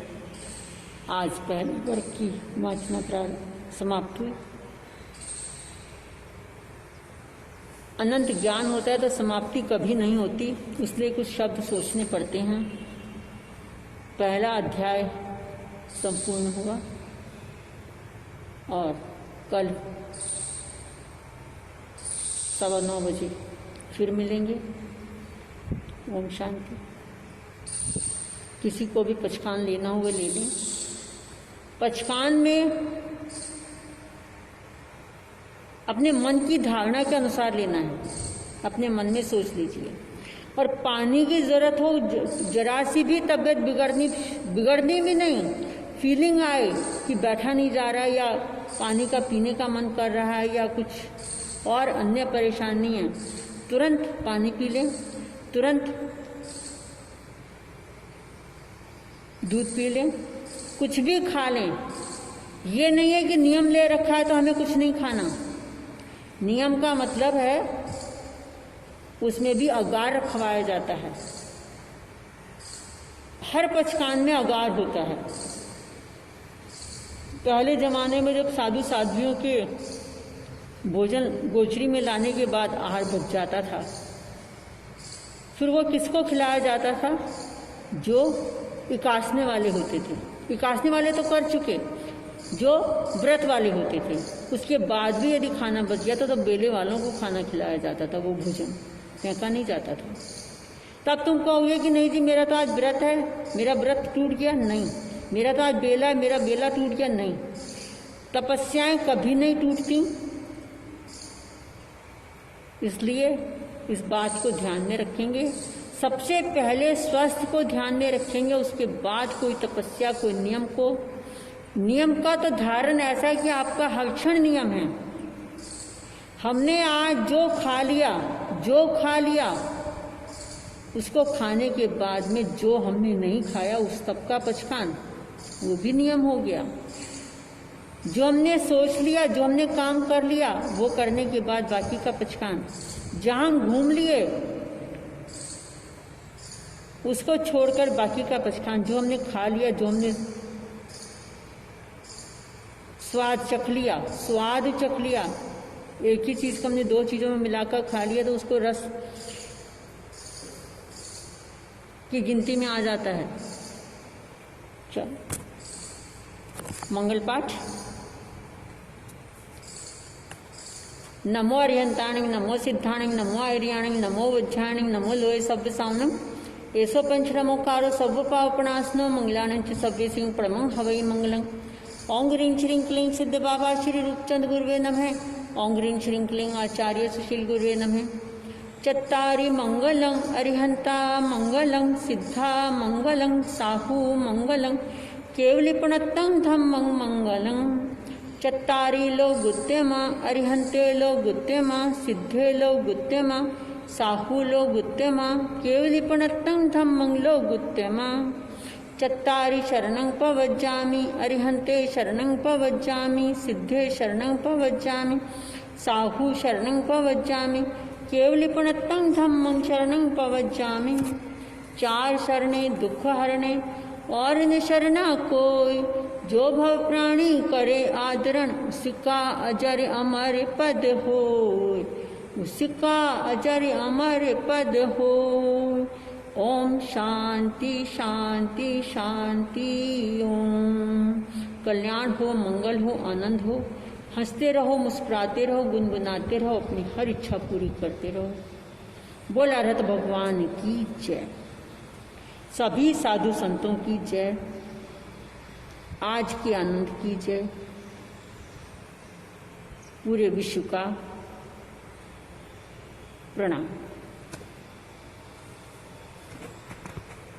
आज पहले वर्ग की वाचना समाप्त हुई। अनंत ज्ञान होता है तो समाप्ति कभी नहीं होती, इसलिए कुछ शब्द सोचने पड़ते हैं। पहला अध्याय संपूर्ण हुआ और कल 9:15 बजे फिर मिलेंगे। ओम शांति। किसी को भी पचकान लेना हुआ ले लें। पचकान में अपने मन की धारणा के अनुसार लेना है, अपने मन में सोच लीजिए। और पानी की ज़रूरत हो, जरा सी भी तबीयत बिगड़नी भी नहीं, फीलिंग आए कि बैठा नहीं जा रहा है या पानी का पीने का मन कर रहा है या कुछ और अन्य परेशानी है, तुरंत पानी पी लें, तुरंत दूध पी लें, कुछ भी खा लें। ये नहीं है कि नियम ले रखा है तो हमें कुछ नहीं खाना। नियम का मतलब है उसमें भी अगार रखवाया जाता है। हर पचकान में अगार होता है। पहले जमाने में जब साधु साध्वियों के भोजन गोचरी में लाने के बाद आहार बच जाता था, फिर वो किसको खिलाया जाता था? जो इकासने वाले होते थे। इकासने वाले तो कर चुके, जो व्रत वाले होते थे। उसके बाद भी यदि खाना बच गया तो बेले वालों को खाना खिलाया जाता था, वो भोजन फेंका नहीं जाता था। तब तुम कहोगे कि नहीं जी मेरा तो आज व्रत है, मेरा व्रत टूट गया। नहीं, मेरा तो आज बेला है, मेरा बेला टूट गया। नहीं, तपस्याएं कभी नहीं टूटती। इसलिए इस बात को ध्यान में रखेंगे। सबसे पहले स्वास्थ्य को ध्यान में रखेंगे, उसके बाद कोई तपस्या, कोई नियम को। नियम का तो धारण ऐसा है कि आपका हर क्षण नियम है। हमने आज जो खा लिया उसको खाने के बाद में जो हमने नहीं खाया उस तब का पचकान, वो भी नियम हो गया। जो हमने सोच लिया, जो हमने काम कर लिया, वो करने के बाद बाकी का पचकान। जहां घूम लिए उसको छोड़कर बाकी का पचकान। जो हमने खा लिया, जो हमने स्वाद चख लिया, एक ही चीज़ को हमने 2 चीज़ों में मिलाकर खा लिया तो उसको रस की गिनती में आ जाता है। चलो मंगल पाठ। नमो अरिहंताणि नमो सिद्धाणि नमो आर्याणि नमो वज्राणि नमो लोहे सभ्य सावनम एसो पंच नमोकारो सर्व पावपणासनो मंगलानं च सभ्य सिंह परमं हवै मंगलं। ओं ह्रीं श्रीं क्लीं सिद्ध बाबा श्री रूपचंद गुरुवे नमः। ओं ह्रीं श्रीं क्लीं आचार्य सुशील गुरुवे नमः। चत्तारि मंगलं अरिहंता मंगलं सिद्धा मंगलं साहू मंगलं केवलिपणत्तं धम्मं मंगलं। चत्तारि लो गुत्यमा अरिहंते लो गुत्यमा सिद्धे लो गुत्यमा साहू लो गुत्यमा केवलिपणत्तं धम्मं लो गुत्यमा। चत्तारि शरणं पवज्जामि अरिहंते शरणं पवज्जामि सिद्धे शरणं पवज्जामि साहू शरणं पवज्जामि केवलिपणत्तं धम्मं शरणं पवज्जामि। 4 शरणे दुख हरणे और न शरणा कोई, जो भव प्राणी करे आदरण, सिका अजर अमर पद होय। उसका अजर अमर पद हो। ओम शांति शांति शांति। ओम। कल्याण हो, मंगल हो, आनंद हो। हंसते रहो, मुस्कुराते रहो, गुनगुनाते रहो, अपनी हर इच्छा पूरी करते रहो। बोला रथ भगवान की जय। सभी साधु संतों की जय। आज के आनंद की जय। पूरे विश्व का प्रणाम।